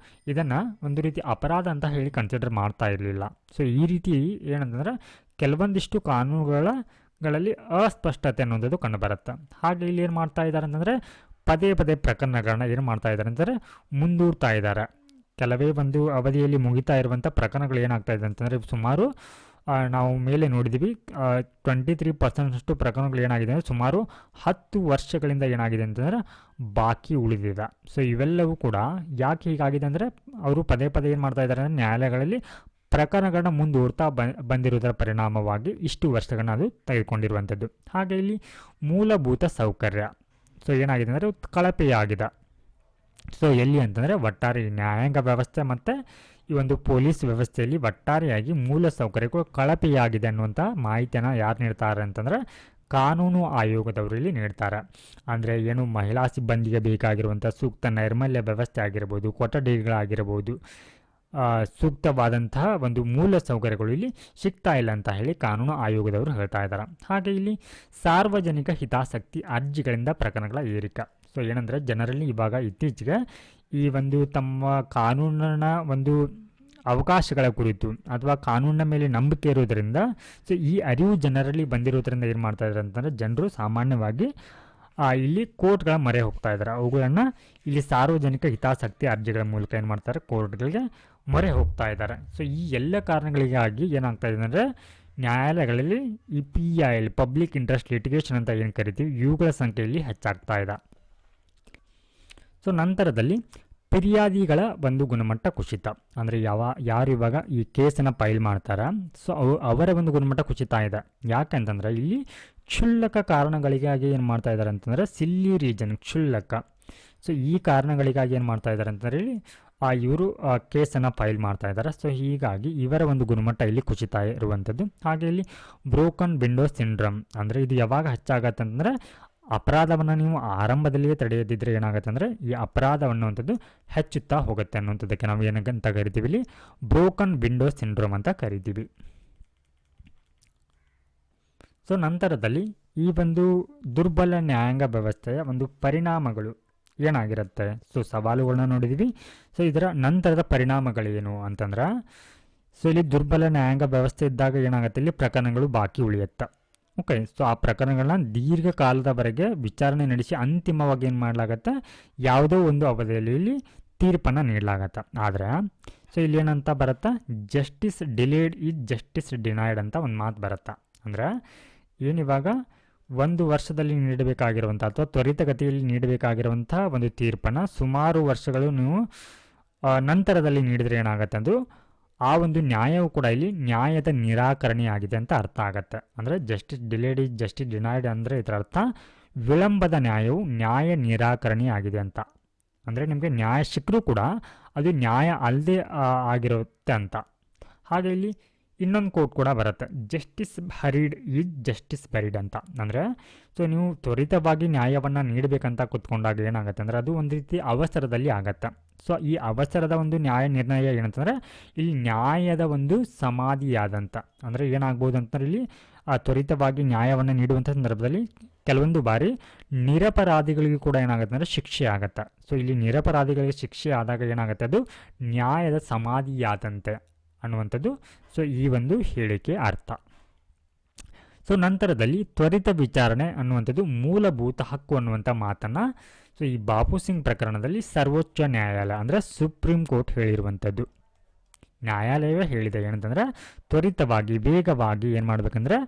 ಇದನ್ನು ಒಂದು ರೀತಿ ಅಪರಾಧ ಅಂತ ಹೇಳಿ ಕನ್ಸಿಡರ್ ಮಾಡ್ತಾ ಇರಲಿಲ್ಲ. ಸೊ ಈ ರೀತಿ ಏನಂತಂದರೆ ಕೆಲವೊಂದಿಷ್ಟು ಕಾನೂನುಗಳ ಗಳಲ್ಲಿ ಅಸ್ಪಷ್ಟತೆ ಅನ್ನೋದು ಕಂಡುಬರುತ್ತೆ. ಹಾಗೆ ಇಲ್ಲಿ ಏನು ಮಾಡ್ತಾ ಇದ್ದಾರೆ ಅಂತಂದರೆ ಪದೇ ಪದೇ ಪ್ರಕರಣಗಳನ್ನ ಏನು ಮಾಡ್ತಾ ಇದ್ದಾರೆ ಅಂತಂದರೆ ಮುಂದೂಡ್ತಾ ಇದ್ದಾರೆ. ಕೆಲವೇ ಒಂದು ಅವಧಿಯಲ್ಲಿ ಮುಗಿತಾ ಇರುವಂಥ ಪ್ರಕರಣಗಳು ಏನಾಗ್ತಾ ಇದೆ ಅಂತಂದರೆ ಸುಮಾರು ನಾವು ಮೇಲೆ ನೋಡಿದ್ದೀವಿ 23% ಪ್ರಕರಣಗಳು ಏನಾಗಿದೆ ಅಂದರೆ ಸುಮಾರು 10 ವರ್ಷಗಳಿಂದ ಏನಾಗಿದೆ ಅಂತಂದರೆ ಬಾಕಿ ಉಳಿದಿದೆ. ಸೊ ಇವೆಲ್ಲವೂ ಕೂಡ ಯಾಕೆ ಹೀಗಾಗಿದೆ ಅಂದರೆ ಅವರು ಪದೇ ಪದೇ ಏನು ಮಾಡ್ತಾ ಇದ್ದಾರೆ ಅಂದರೆ ನ್ಯಾಯಾಲಯಗಳಲ್ಲಿ ಪ್ರಕರಣಗಳನ್ನ ಮುಂದೂಡ್ತಾ ಬಂದಿರುವುದರ ಪರಿಣಾಮವಾಗಿ ಇಷ್ಟು ವರ್ಷಗಳನ್ನ ಅದು ತೆಗೆದುಕೊಂಡಿರುವಂಥದ್ದು. ಹಾಗೆ ಇಲ್ಲಿ ಮೂಲಭೂತ ಸೌಕರ್ಯ ಸೊ ಏನಾಗಿದೆ ಅಂದರೆ ಕಳಪೆಯಾಗಿದೆ. ಸೊ ಎಲ್ಲಿ ಅಂತಂದರೆ ಒಟ್ಟಾರೆ ನ್ಯಾಯಾಂಗ ವ್ಯವಸ್ಥೆ ಮತ್ತು ಈ ಒಂದು ಪೊಲೀಸ್ ವ್ಯವಸ್ಥೆಯಲ್ಲಿ ಒಟ್ಟಾರೆಯಾಗಿ ಮೂಲ ಸೌಕರ್ಯಗಳು ಕಳಪೆಯಾಗಿದೆ ಅನ್ನುವಂಥ ಮಾಹಿತಿಯನ್ನು ಯಾರು ನೀಡ್ತಾರೆ ಅಂತಂದರೆ ಕಾನೂನು ಆಯೋಗದವರು ಇಲ್ಲಿ ನೀಡ್ತಾರೆ. ಅಂದರೆ ಏನು ಮಹಿಳಾ ಸಿಬ್ಬಂದಿಗೆ ಬೇಕಾಗಿರುವಂಥ ಸೂಕ್ತ ನೈರ್ಮಲ್ಯ ವ್ಯವಸ್ಥೆ ಆಗಿರ್ಬೋದು, ಕೊಠಡಿಗಳಾಗಿರ್ಬೋದು, ಸೂಕ್ತವಾದಂತಹ ಒಂದು ಮೂಲ ಸೌಕರ್ಯಗಳು ಇಲ್ಲಿ ಸಿಗ್ತಾ ಇಲ್ಲ ಅಂತ ಹೇಳಿ ಕಾನೂನು ಆಯೋಗದವರು ಹೇಳ್ತಾ ಇದ್ದಾರೆ. ಹಾಗೆ ಇಲ್ಲಿ ಸಾರ್ವಜನಿಕ ಹಿತಾಸಕ್ತಿ ಅರ್ಜಿಗಳಿಂದ ಪ್ರಕರಣಗಳ ಏರಿಕೆ. ಸೊ ಏನಂದರೆ ಜನರಲ್ಲಿ ಇವಾಗ ಇತ್ತೀಚೆಗೆ ಈ ಒಂದು ತಮ್ಮ ಕಾನೂನಿನ ಒಂದು ಅವಕಾಶಗಳ ಕುರಿತು ಅಥವಾ ಕಾನೂನಿನ ಮೇಲೆ ನಂಬಿಕೆ ಇರೋದರಿಂದ ಸೊ ಈ ಅರಿವು ಜನರಲ್ಲಿ ಬಂದಿರೋದ್ರಿಂದ ಏನು ಮಾಡ್ತಾ ಇದ್ದಾರೆ ಅಂತಂದರೆ ಜನರು ಸಾಮಾನ್ಯವಾಗಿ ಇಲ್ಲಿ ಕೋರ್ಟ್ಗಳ ಮೊರೆ ಹೋಗ್ತಾ ಇದ್ದಾರೆ. ಅವುಗಳನ್ನು ಇಲ್ಲಿ ಸಾರ್ವಜನಿಕ ಹಿತಾಸಕ್ತಿ ಅರ್ಜಿಗಳ ಮೂಲಕ ಏನು ಮಾಡ್ತಾರೆ ಕೋರ್ಟ್ಗಳಿಗೆ ಮೊರೆ ಹೋಗ್ತಾ ಇದ್ದಾರೆ. ಸೊ ಈ ಎಲ್ಲ ಕಾರಣಗಳಿಗಾಗಿ ಏನಾಗ್ತಾ ಇದೆ ಅಂದರೆ ನ್ಯಾಯಾಲಯಗಳಲ್ಲಿ ಈ PIL ಪಬ್ಲಿಕ್ ಇಂಟ್ರೆಸ್ಟ್ ಲಿಟಿಗೇಷನ್ ಅಂತ ಏನು ಕರಿತೀವಿ ಇವುಗಳ ಸಂಖ್ಯೆಯಲ್ಲಿ ಹೆಚ್ಚಾಗ್ತಾ ಇದೆ. ಸೊ ನಂತರದಲ್ಲಿ ಫಿರ್ಯಾದಿಗಳ ಒಂದು ಗುಣಮಟ್ಟ ಕುಸಿತ. ಅಂದರೆ ಯಾರು ಇವಾಗ ಈ ಕೇಸನ್ನು ಫೈಲ್ ಮಾಡ್ತಾರೆ ಸೊ ಅವರ ಒಂದು ಗುಣಮಟ್ಟ ಕುಸಿತ ಇದೆ. ಯಾಕೆಂತಂದರೆ ಇಲ್ಲಿ ಕ್ಷುಲ್ಲಕ ಕಾರಣಗಳಿಗಾಗಿ ಏನು ಮಾಡ್ತಾ ಇದ್ದಾರೆ ಅಂತಂದರೆ ಸಿಲ್ಲಿ ರೀಸನ್ ಕ್ಷುಲ್ಲಕ. ಸೊ ಈ ಕಾರಣಗಳಿಗಾಗಿ ಏನು ಮಾಡ್ತಾ ಇದ್ದಾರೆ ಅಂತಂದರೆ ಇಲ್ಲಿ ಇವರು ಕೇಸನ್ನು ಫೈಲ್ ಮಾಡ್ತಾ ಇದ್ದಾರೆ. ಸೊ ಹೀಗಾಗಿ ಇವರ ಒಂದು ಗುಣಮಟ್ಟ ಇಲ್ಲಿ ಕುಸಿತ ಇರುವಂಥದ್ದು. ಹಾಗೆ ಇಲ್ಲಿ ಬ್ರೋಕನ್ ವಿಂಡೋ ಸಿಂಡ್ರಮ್ ಅಂದರೆ ಇದು ಯಾವಾಗ ಹೆಚ್ಚಾಗತ್ತೆ ಅಂತಂದರೆ ಅಪರಾಧವನ್ನು ನೀವು ಆರಂಭದಲ್ಲಿಯೇ ತಡೆಯದಿದ್ದರೆ ಏನಾಗುತ್ತೆ ಅಂದರೆ ಈ ಅಪರಾಧ ಅನ್ನುವಂಥದ್ದು ಹೆಚ್ಚುತ್ತಾ ಹೋಗುತ್ತೆ ಅನ್ನುವಂಥದ್ದಕ್ಕೆ ನಾವು ಏನಂತ ಕರಿತೀವಿ ಇಲ್ಲಿ ಬ್ರೋಕನ್ ವಿಂಡೋ ಸಿಂಡ್ರೋಮ್ ಅಂತ ಕರಿತೀವಿ. ಸೊ ನಂತರದಲ್ಲಿ ಈ ಒಂದು ದುರ್ಬಲ ನ್ಯಾಯಾಂಗ ವ್ಯವಸ್ಥೆಯ ಒಂದು ಪರಿಣಾಮಗಳು ಏನಾಗಿರುತ್ತೆ. ಸೊ ಸವಾಲುಗಳನ್ನ ನೋಡಿದ್ದೀವಿ. ಸೊ ಇದರ ನಂತರದ ಪರಿಣಾಮಗಳೇನು ಅಂತಂದ್ರೆ ಸೊ ಇಲ್ಲಿ ದುರ್ಬಲ ನ್ಯಾಯಾಂಗ ವ್ಯವಸ್ಥೆ ಇದ್ದಾಗ ಏನಾಗುತ್ತೆ ಇಲ್ಲಿ ಪ್ರಕರಣಗಳು ಬಾಕಿ ಉಳಿಯುತ್ತೆ. ಓಕೆ, ಸೊ ಆ ಪ್ರಕರಣಗಳನ್ನ ದೀರ್ಘಕಾಲದವರೆಗೆ ವಿಚಾರಣೆ ನಡೆಸಿ ಅಂತಿಮವಾಗಿ ಏನು ಮಾಡಲಾಗತ್ತೆ ಯಾವುದೋ ಒಂದು ಅವಧಿಯಲ್ಲಿ ಇಲ್ಲಿ ತೀರ್ಪನ್ನು ನೀಡಲಾಗತ್ತೆ. ಆದರೆ ಸೊ ಇಲ್ಲಿ ಏನಂತ ಬರುತ್ತೆ justice delayed is justice denied ಅಂತ ಒಂದು ಮಾತು ಬರುತ್ತೆ. ಅಂದರೆ ಏನಿವಾಗ 1 ವರ್ಷದಲ್ಲಿ ನೀಡಬೇಕಾಗಿರುವಂಥ ಅಥವಾ ತ್ವರಿತಗತಿಯಲ್ಲಿ ನೀಡಬೇಕಾಗಿರುವಂಥ ಒಂದು ತೀರ್ಪನ್ನು ಸುಮಾರು ವರ್ಷಗಳು ನೀವು ನಂತರದಲ್ಲಿ ನೀಡಿದರೆ ಏನಾಗುತ್ತೆ ಅದು ಆ ಒಂದು ನ್ಯಾಯವು ಕೂಡ ಇಲ್ಲಿ ನ್ಯಾಯದ ನಿರಾಕರಣೆ ಆಗಿದೆ ಅಂತ ಅರ್ಥ ಆಗುತ್ತೆ. ಅಂದರೆ justice delayed is justice denied ಅಂದರೆ ಇದರ ಅರ್ಥ ವಿಳಂಬದ ನ್ಯಾಯವು ನ್ಯಾಯ ನಿರಾಕರಣೆ ಆಗಿದೆ ಅಂತ. ಅಂದರೆ ನಿಮಗೆ ನ್ಯಾಯ ಸಿಕ್ಕರೂ ಕೂಡ ಅದು ನ್ಯಾಯ ಅಲ್ಲದೆ ಆಗಿರುತ್ತೆ ಅಂತ. ಹಾಗೆ ಇಲ್ಲಿ ಇನ್ನೊಂದು ಕೋಟ್ ಕೂಡ ಬರುತ್ತೆ ಜಸ್ಟಿಸ್ ಹರಿಡ್ ಈಸ್ ಜಸ್ಟಿಸ್ ಬರಿಡ್ ಅಂತ. ಅಂದರೆ ಸೊ ನೀವು ತ್ವರಿತವಾಗಿ ನ್ಯಾಯವನ್ನು ನೀಡಬೇಕಂತ ಕೂತ್ಕೊಂಡಾಗ ಏನಾಗುತ್ತೆ ಅಂದರೆ ಅದು ಒಂದು ರೀತಿ ಅವಸರದಲ್ಲಿ ಆಗತ್ತೆ. ಸೊ ಈ ಅವಸರದ ಒಂದು ನ್ಯಾಯ ನಿರ್ಣಯ ಏನಂತಂದರೆ ಇಲ್ಲಿ ನ್ಯಾಯದ ಒಂದು ಸಮಾಧಿಯಾದಂಥ ಅಂದರೆ ಏನಾಗ್ಬೋದು ಅಂತಂದರೆ ಇಲ್ಲಿ ತ್ವರಿತವಾಗಿ ನ್ಯಾಯವನ್ನು ನೀಡುವಂಥ ಸಂದರ್ಭದಲ್ಲಿ ಕೆಲವೊಂದು ಬಾರಿ ನಿರಪರಾಧಿಗಳಿಗೂ ಕೂಡ ಏನಾಗುತ್ತೆ ಅಂದರೆ ಶಿಕ್ಷೆ ಆಗುತ್ತೆ. ಸೊ ಇಲ್ಲಿ ನಿರಪರಾಧಿಗಳಿಗೆ ಶಿಕ್ಷೆ ಆದಾಗ ಏನಾಗುತ್ತೆ ಅದು ನ್ಯಾಯದ ಸಮಾಧಿಯಾದಂತೆ ಅನ್ನುವಂಥದ್ದು ಸೊ ಈ ಒಂದು ಹೇಳಿಕೆ ಅರ್ಥ. ಸೊ ನಂತರದಲ್ಲಿ ತ್ವರಿತ ವಿಚಾರಣೆ ಅನ್ನುವಂಥದ್ದು ಮೂಲಭೂತ ಹಕ್ಕು ಅನ್ನುವಂಥ ಮಾತನ್ನು ಸೊ ಈ ಬಾಪು ಸಿಂಗ್ ಪ್ರಕರಣದಲ್ಲಿ ಸರ್ವೋಚ್ಚ ನ್ಯಾಯಾಲಯ ಅಂದರೆ ಸುಪ್ರೀಂ ಕೋರ್ಟ್ ಹೇಳಿರುವಂಥದ್ದು. ನ್ಯಾಯಾಲಯವೇ ಹೇಳಿದೆ ಏನಂತಂದರೆ ತ್ವರಿತವಾಗಿ ವೇಗವಾಗಿ ಏನು ಮಾಡಬೇಕಂದ್ರೆ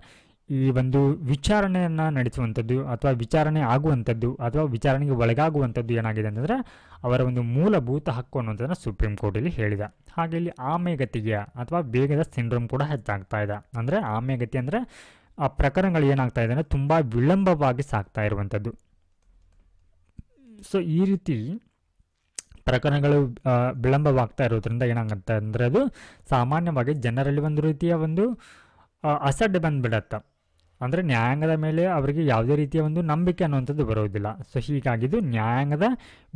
ಈ ಒಂದು ವಿಚಾರಣೆಯನ್ನು ನಡೆಸುವಂಥದ್ದು ಅಥವಾ ವಿಚಾರಣೆ ಆಗುವಂಥದ್ದು ಅಥವಾ ವಿಚಾರಣೆಗೆ ಒಳಗಾಗುವಂಥದ್ದು ಏನಾಗಿದೆ ಅಂತಂದರೆ ಅವರ ಒಂದು ಮೂಲಭೂತ ಹಕ್ಕು ಅನ್ನುವಂಥದ್ದನ್ನು ಸುಪ್ರೀಂ ಕೋರ್ಟಲ್ಲಿ ಹೇಳಿದೆ. ಹಾಗೆ ಇಲ್ಲಿ ಆಮೆಗತಿಗೆ ಅಥವಾ ವೇಗದ ಸಿಂಡ್ರೋಮ್ ಕೂಡ ಹೆಚ್ಚಾಗ್ತಾ ಇದೆ. ಅಂದರೆ ಆಮೆಗತಿ ಅಂದರೆ ಆ ಪ್ರಕರಣಗಳು ಏನಾಗ್ತಾ ಇದೆ ಅಂದರೆ ತುಂಬ ವಿಳಂಬವಾಗಿ ಸಾಗ್ತಾ ಇರುವಂಥದ್ದು. ಸೊ ಈ ರೀತಿ ಪ್ರಕರಣಗಳು ವಿಳಂಬವಾಗ್ತಾ ಇರೋದ್ರಿಂದ ಏನಾಗುತ್ತೆ ಅಂದರೆ ಅದು ಸಾಮಾನ್ಯವಾಗಿ ಜನರಲ್ಲಿ ಒಂದು ರೀತಿಯ ಒಂದು ಅಸಡ್ಡೆ ಬಂದುಬಿಡತ್ತೆ. ಅಂದರೆ ನ್ಯಾಯಾಂಗದ ಮೇಲೆ ಅವರಿಗೆ ಯಾವುದೇ ರೀತಿಯ ಒಂದು ನಂಬಿಕೆ ಅನ್ನುವಂಥದ್ದು ಬರೋದಿಲ್ಲ. ಸೊ ಹೀಗಾಗಿದ್ದು ನ್ಯಾಯಾಂಗದ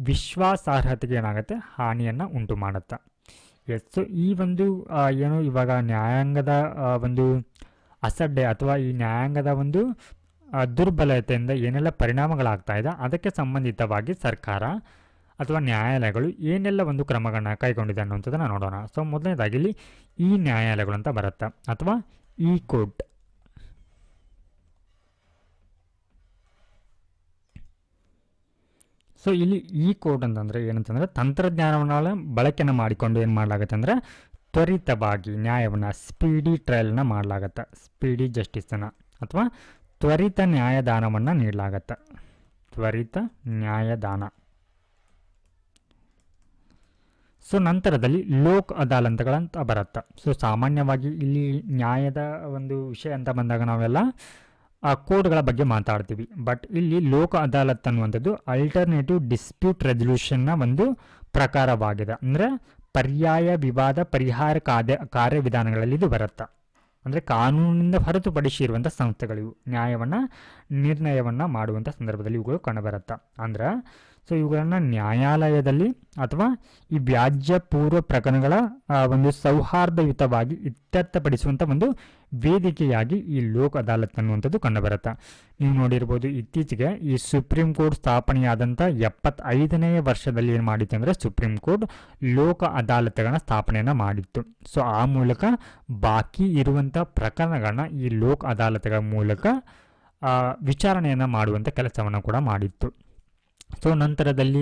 ವಿಶ್ವಾಸಾರ್ಹತೆಗೆ ಏನಾಗುತ್ತೆ ಹಾನಿಯನ್ನು ಉಂಟು ಮಾಡುತ್ತೆ. ಸೊ ಈ ಒಂದು ಏನು ಇವಾಗ ನ್ಯಾಯಾಂಗದ ಒಂದು ಅಸಡ್ಡೆ ಅಥವಾ ಈ ನ್ಯಾಯಾಂಗದ ಒಂದು ದುರ್ಬಲತೆಯಿಂದ ಏನೆಲ್ಲ ಪರಿಣಾಮಗಳಾಗ್ತಾ ಇದೆ ಅದಕ್ಕೆ ಸಂಬಂಧಿತವಾಗಿ ಸರ್ಕಾರ ಅಥವಾ ನ್ಯಾಯಾಲಯಗಳು ಏನೆಲ್ಲ ಒಂದು ಕ್ರಮಗಳನ್ನ ಕೈಗೊಂಡಿದೆ ಅನ್ನುವಂಥದ್ದನ್ನು ನೋಡೋಣ. ಸೊ ಮೊದಲನೇದಾಗಿ ಇಲ್ಲಿ ಈ ನ್ಯಾಯಾಲಯಗಳು ಅಂತ ಬರುತ್ತೆ ಅಥವಾ ಈ ಕೋರ್ಟ್. ಸೊ ಇಲ್ಲಿ ಈ ಕೋಡ್ ಅಂತಂದರೆ ಏನಂತಂದರೆ ತಂತ್ರಜ್ಞಾನವನ್ನು ಬಳಕೆಯನ್ನು ಮಾಡಿಕೊಂಡು ಏನು ಮಾಡಲಾಗುತ್ತೆ ಅಂದರೆ ತ್ವರಿತವಾಗಿ ನ್ಯಾಯವನ್ನು ಸ್ಪೀಡಿ ಟ್ರಯಲ್ನ ಮಾಡಲಾಗತ್ತೆ, ಸ್ಪೀಡಿ ಜಸ್ಟಿಸನ್ನು ಅಥವಾ ತ್ವರಿತ ನ್ಯಾಯದಾನವನ್ನು ನೀಡಲಾಗತ್ತೆ, ತ್ವರಿತ ನ್ಯಾಯದಾನ. ಸೊ ನಂತರದಲ್ಲಿ ಲೋಕ್ ಅದಾಲತ್ಗಳಂತ ಬರುತ್ತೆ. ಸೊ ಸಾಮಾನ್ಯವಾಗಿ ಇಲ್ಲಿ ನ್ಯಾಯದ ಒಂದು ವಿಷಯ ಅಂತ ಬಂದಾಗ ನಾವೆಲ್ಲ ಆ ಕೋಡ್ಗಳ ಬಗ್ಗೆ ಮಾತಾಡ್ತೀವಿ. ಬಟ್ ಇಲ್ಲಿ ಲೋಕ ಅದಾಲತ್ ಅನ್ನುವಂಥದ್ದು ಅಲ್ಟರ್ನೇಟಿವ್ ಡಿಸ್ಪ್ಯೂಟ್ ರೆಸಲ್ಯೂಷನ್ನ ಒಂದು ಪ್ರಕಾರವಾಗಿದೆ. ಅಂದರೆ ಪರ್ಯಾಯ ವಿವಾದ ಪರಿಹಾರ ಕಾರ್ಯವಿಧಾನಗಳಲ್ಲಿ ಇದು ಬರುತ್ತೆ. ಅಂದರೆ ಕಾನೂನಿನಿಂದ ಹೊರತುಪಡಿಸಿ ಇರುವಂಥ ಸಂಸ್ಥೆಗಳು ನ್ಯಾಯವನ್ನು ನಿರ್ಣಯವನ್ನು ಮಾಡುವಂಥ ಸಂದರ್ಭದಲ್ಲಿ ಇವುಗಳು ಕಂಡುಬರುತ್ತೆ. ಅಂದ್ರೆ ಸೊ ಇವುಗಳನ್ನು ನ್ಯಾಯಾಲಯದಲ್ಲಿ ಅಥವಾ ಈ ವ್ಯಾಜ್ಯ ಪೂರ್ವ ಪ್ರಕರಣಗಳ ಒಂದು ಸೌಹಾರ್ದಯುತವಾಗಿ ಇತ್ಯರ್ಥಪಡಿಸುವಂಥ ಒಂದು ವೇದಿಕೆಯಾಗಿ ಈ ಲೋಕ್ ಅದಾಲತ್ ಅನ್ನುವಂಥದ್ದು ಕಂಡುಬರುತ್ತೆ. ನೀವು ನೋಡಿರ್ಬೋದು ಇತ್ತೀಚೆಗೆ ಈ ಸುಪ್ರೀಂ ಕೋರ್ಟ್ ಸ್ಥಾಪನೆಯಾದಂಥ 75ನೇ ವರ್ಷದಲ್ಲಿ ಏನು ಮಾಡಿತ್ತು ಅಂದರೆ ಸುಪ್ರೀಂ ಕೋರ್ಟ್ ಲೋಕ ಅದಾಲತ್ಗಳನ್ನ ಸ್ಥಾಪನೆಯನ್ನು ಮಾಡಿತ್ತು. ಸೊ ಆ ಮೂಲಕ ಬಾಕಿ ಇರುವಂಥ ಪ್ರಕರಣಗಳನ್ನ ಈ ಲೋಕ್ ಅದಾಲತ್ಗಳ ಮೂಲಕ ವಿಚಾರಣೆಯನ್ನು ಮಾಡುವಂಥ ಕೆಲಸವನ್ನು ಕೂಡ ಮಾಡಿತ್ತು. ಸೊ ನಂತರದಲ್ಲಿ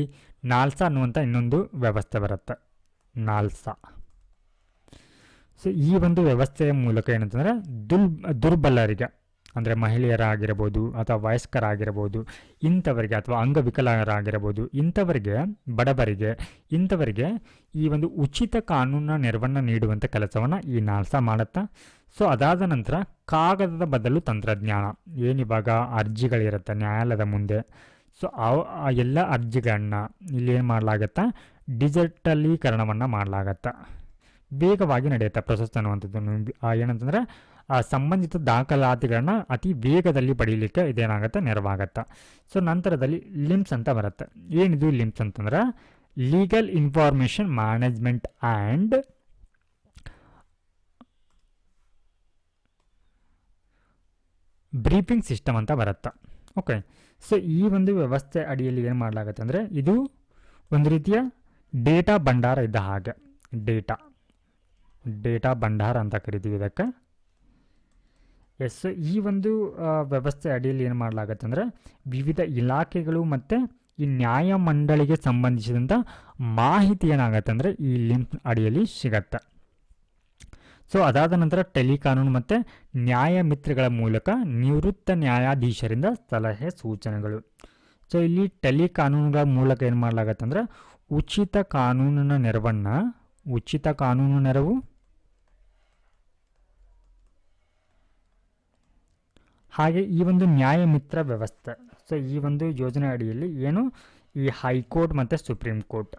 ನಾಲ್ಸಾ ಅನ್ನುವಂಥ ಇನ್ನೊಂದು ವ್ಯವಸ್ಥೆ ಬರುತ್ತೆ, ನಾಲ್ಸಾ. ಸೊ ಈ ಒಂದು ವ್ಯವಸ್ಥೆಯ ಮೂಲಕ ಏನಂತಂದರೆ ದುರ್ಬಲರಿಗೆ ಅಂದರೆ ಮಹಿಳೆಯರಾಗಿರ್ಬೋದು ಅಥವಾ ವಯಸ್ಕರಾಗಿರ್ಬೋದು ಇಂಥವರಿಗೆ ಅಥವಾ ಅಂಗವಿಕಲರಾಗಿರ್ಬೋದು ಇಂಥವರಿಗೆ ಬಡವರಿಗೆ ಇಂಥವರಿಗೆ ಈ ಒಂದು ಉಚಿತ ಕಾನೂನಿನ ನೆರವನ್ನು ನೀಡುವಂಥ ಕೆಲಸವನ್ನು ಈ ನಾಲ್ಸಾ ಮಾಡುತ್ತಾ. ಸೊ ಅದಾದ ನಂತರ ಕಾಗದದ ಬದಲು ತಂತ್ರಜ್ಞಾನ, ಏನಿವಾಗ ಅರ್ಜಿಗಳಿರುತ್ತೆ ನ್ಯಾಯಾಲಯದ ಮುಂದೆ, ಸೊ ಆ ಎಲ್ಲ ಅರ್ಜಿಗಳನ್ನ ಇಲ್ಲಿ ಏನು ಮಾಡಲಾಗತ್ತೆ ಡಿಜಿಟಲೀಕರಣವನ್ನು ಮಾಡಲಾಗತ್ತೆ, ವೇಗವಾಗಿ ನಡೆಯುತ್ತೆ ಪ್ರೊಸೆಸ್ ಅನ್ನುವಂಥದ್ದು. ಏನಂತಂದರೆ ಸಂಬಂಧಿತ ದಾಖಲಾತಿಗಳನ್ನ ಅತಿ ವೇಗದಲ್ಲಿ ಪಡೀಲಿಕ್ಕೆ ಇದೇನಾಗುತ್ತೆ ನೆರವಾಗತ್ತೆ. ಸೊ ನಂತರದಲ್ಲಿ ಲಿಮ್ಸ್ ಅಂತ ಬರುತ್ತೆ. ಏನಿದು ಲಿಮ್ಸ್ ಅಂತಂದ್ರೆ legal information management and briefing system ಅಂತ ಬರುತ್ತೆ. ಓಕೆ, ಸೊ ಈ ಒಂದು ವ್ಯವಸ್ಥೆ ಅಡಿಯಲ್ಲಿ ಏನು ಮಾಡಲಾಗುತ್ತೆ ಅಂದರೆ ಇದು ಒಂದು ರೀತಿಯ ಡೇಟಾ ಭಂಡಾರ ಇದ್ದ ಹಾಗೆ, ಡೇಟಾ ಭಂಡಾರ ಅಂತ ಕರಿತೀವಿ ಇದಕ್ಕೆ. ಎಸ್, ಈ ಒಂದು ವ್ಯವಸ್ಥೆ ಅಡಿಯಲ್ಲಿ ಏನು ಮಾಡಲಾಗುತ್ತೆ ಅಂದರೆ ವಿವಿಧ ಇಲಾಖೆಗಳು ಮತ್ತು ಈ ನ್ಯಾಯಮಂಡಳಿಗೆ ಸಂಬಂಧಿಸಿದಂಥ ಮಾಹಿತಿ ಏನಾಗುತ್ತೆ ಅಂದರೆ ಈ ಲಿಂಕ್ ಅಡಿಯಲ್ಲಿ ಸಿಗತ್ತೆ. ಸೊ ಅದಾದ ನಂತರ ಟೆಲಿಕಾನೂನು ಮತ್ತು ನ್ಯಾಯಮಿತ್ರಗಳ ಮೂಲಕ ನಿವೃತ್ತ ನ್ಯಾಯಾಧೀಶರಿಂದ ಸಲಹೆ ಸೂಚನೆಗಳು. ಸೊ ಇಲ್ಲಿ ಟೆಲಿಕಾನೂನುಗಳ ಮೂಲಕ ಏನು ಮಾಡಲಾಗತ್ತೆ ಅಂದರೆ ಉಚಿತ ಕಾನೂನಿನ ನೆರವು ಹಾಗೆ ಈ ಒಂದು ನ್ಯಾಯಮಿತ್ರ ವ್ಯವಸ್ಥೆ. ಸೊ ಈ ಒಂದು ಯೋಜನೆ ಅಡಿಯಲ್ಲಿ ಏನು ಈ ಹೈಕೋರ್ಟ್ ಮತ್ತು ಸುಪ್ರೀಂ ಕೋರ್ಟ್,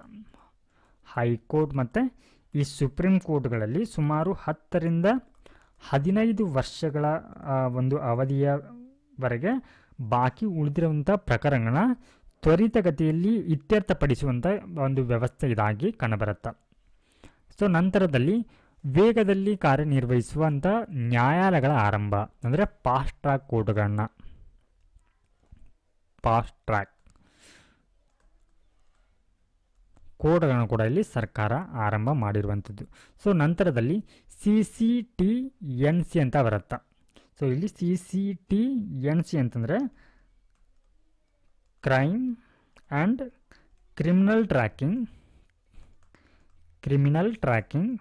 ಹೈಕೋರ್ಟ್ ಮತ್ತು ಈ ಸುಪ್ರೀಂ ಕೋರ್ಟ್ಗಳಲ್ಲಿ ಸುಮಾರು 10 ರಿಂದ 15 ವರ್ಷಗಳ ಒಂದು ಅವಧಿಯವರೆಗೆ ಬಾಕಿ ಉಳಿದಿರುವಂಥ ಪ್ರಕರಣಗಳನ್ನ ತ್ವರಿತಗತಿಯಲ್ಲಿ ಇತ್ಯರ್ಥಪಡಿಸುವಂಥ ಒಂದು ವ್ಯವಸ್ಥೆ ಇದಾಗಿ ಕಂಡುಬರುತ್ತೆ. ಸೊ ನಂತರದಲ್ಲಿ ವೇಗದಲ್ಲಿ ಕಾರ್ಯನಿರ್ವಹಿಸುವಂಥ ನ್ಯಾಯಾಲಯಗಳ ಆರಂಭ ಅಂದರೆ ಫಾಸ್ಟ್ ಟ್ರ್ಯಾಕ್ ಕೋರ್ಟ್ಗಳನ್ನ, ಫಾಸ್ಟ್ ಟ್ರ್ಯಾಕ್ ಕೋರ್ಟ್ಗಳನ್ನು ಕೂಡ ಇಲ್ಲಿ ಸರ್ಕಾರ ಆರಂಭ ಮಾಡಿರುವಂಥದ್ದು. ಸೊ ನಂತರದಲ್ಲಿ CCTNC ಅಂತ ಬರುತ್ತೆ. ಸೊ ಇಲ್ಲಿ CCTNC ಅಂತಂದರೆ crime and criminal tracking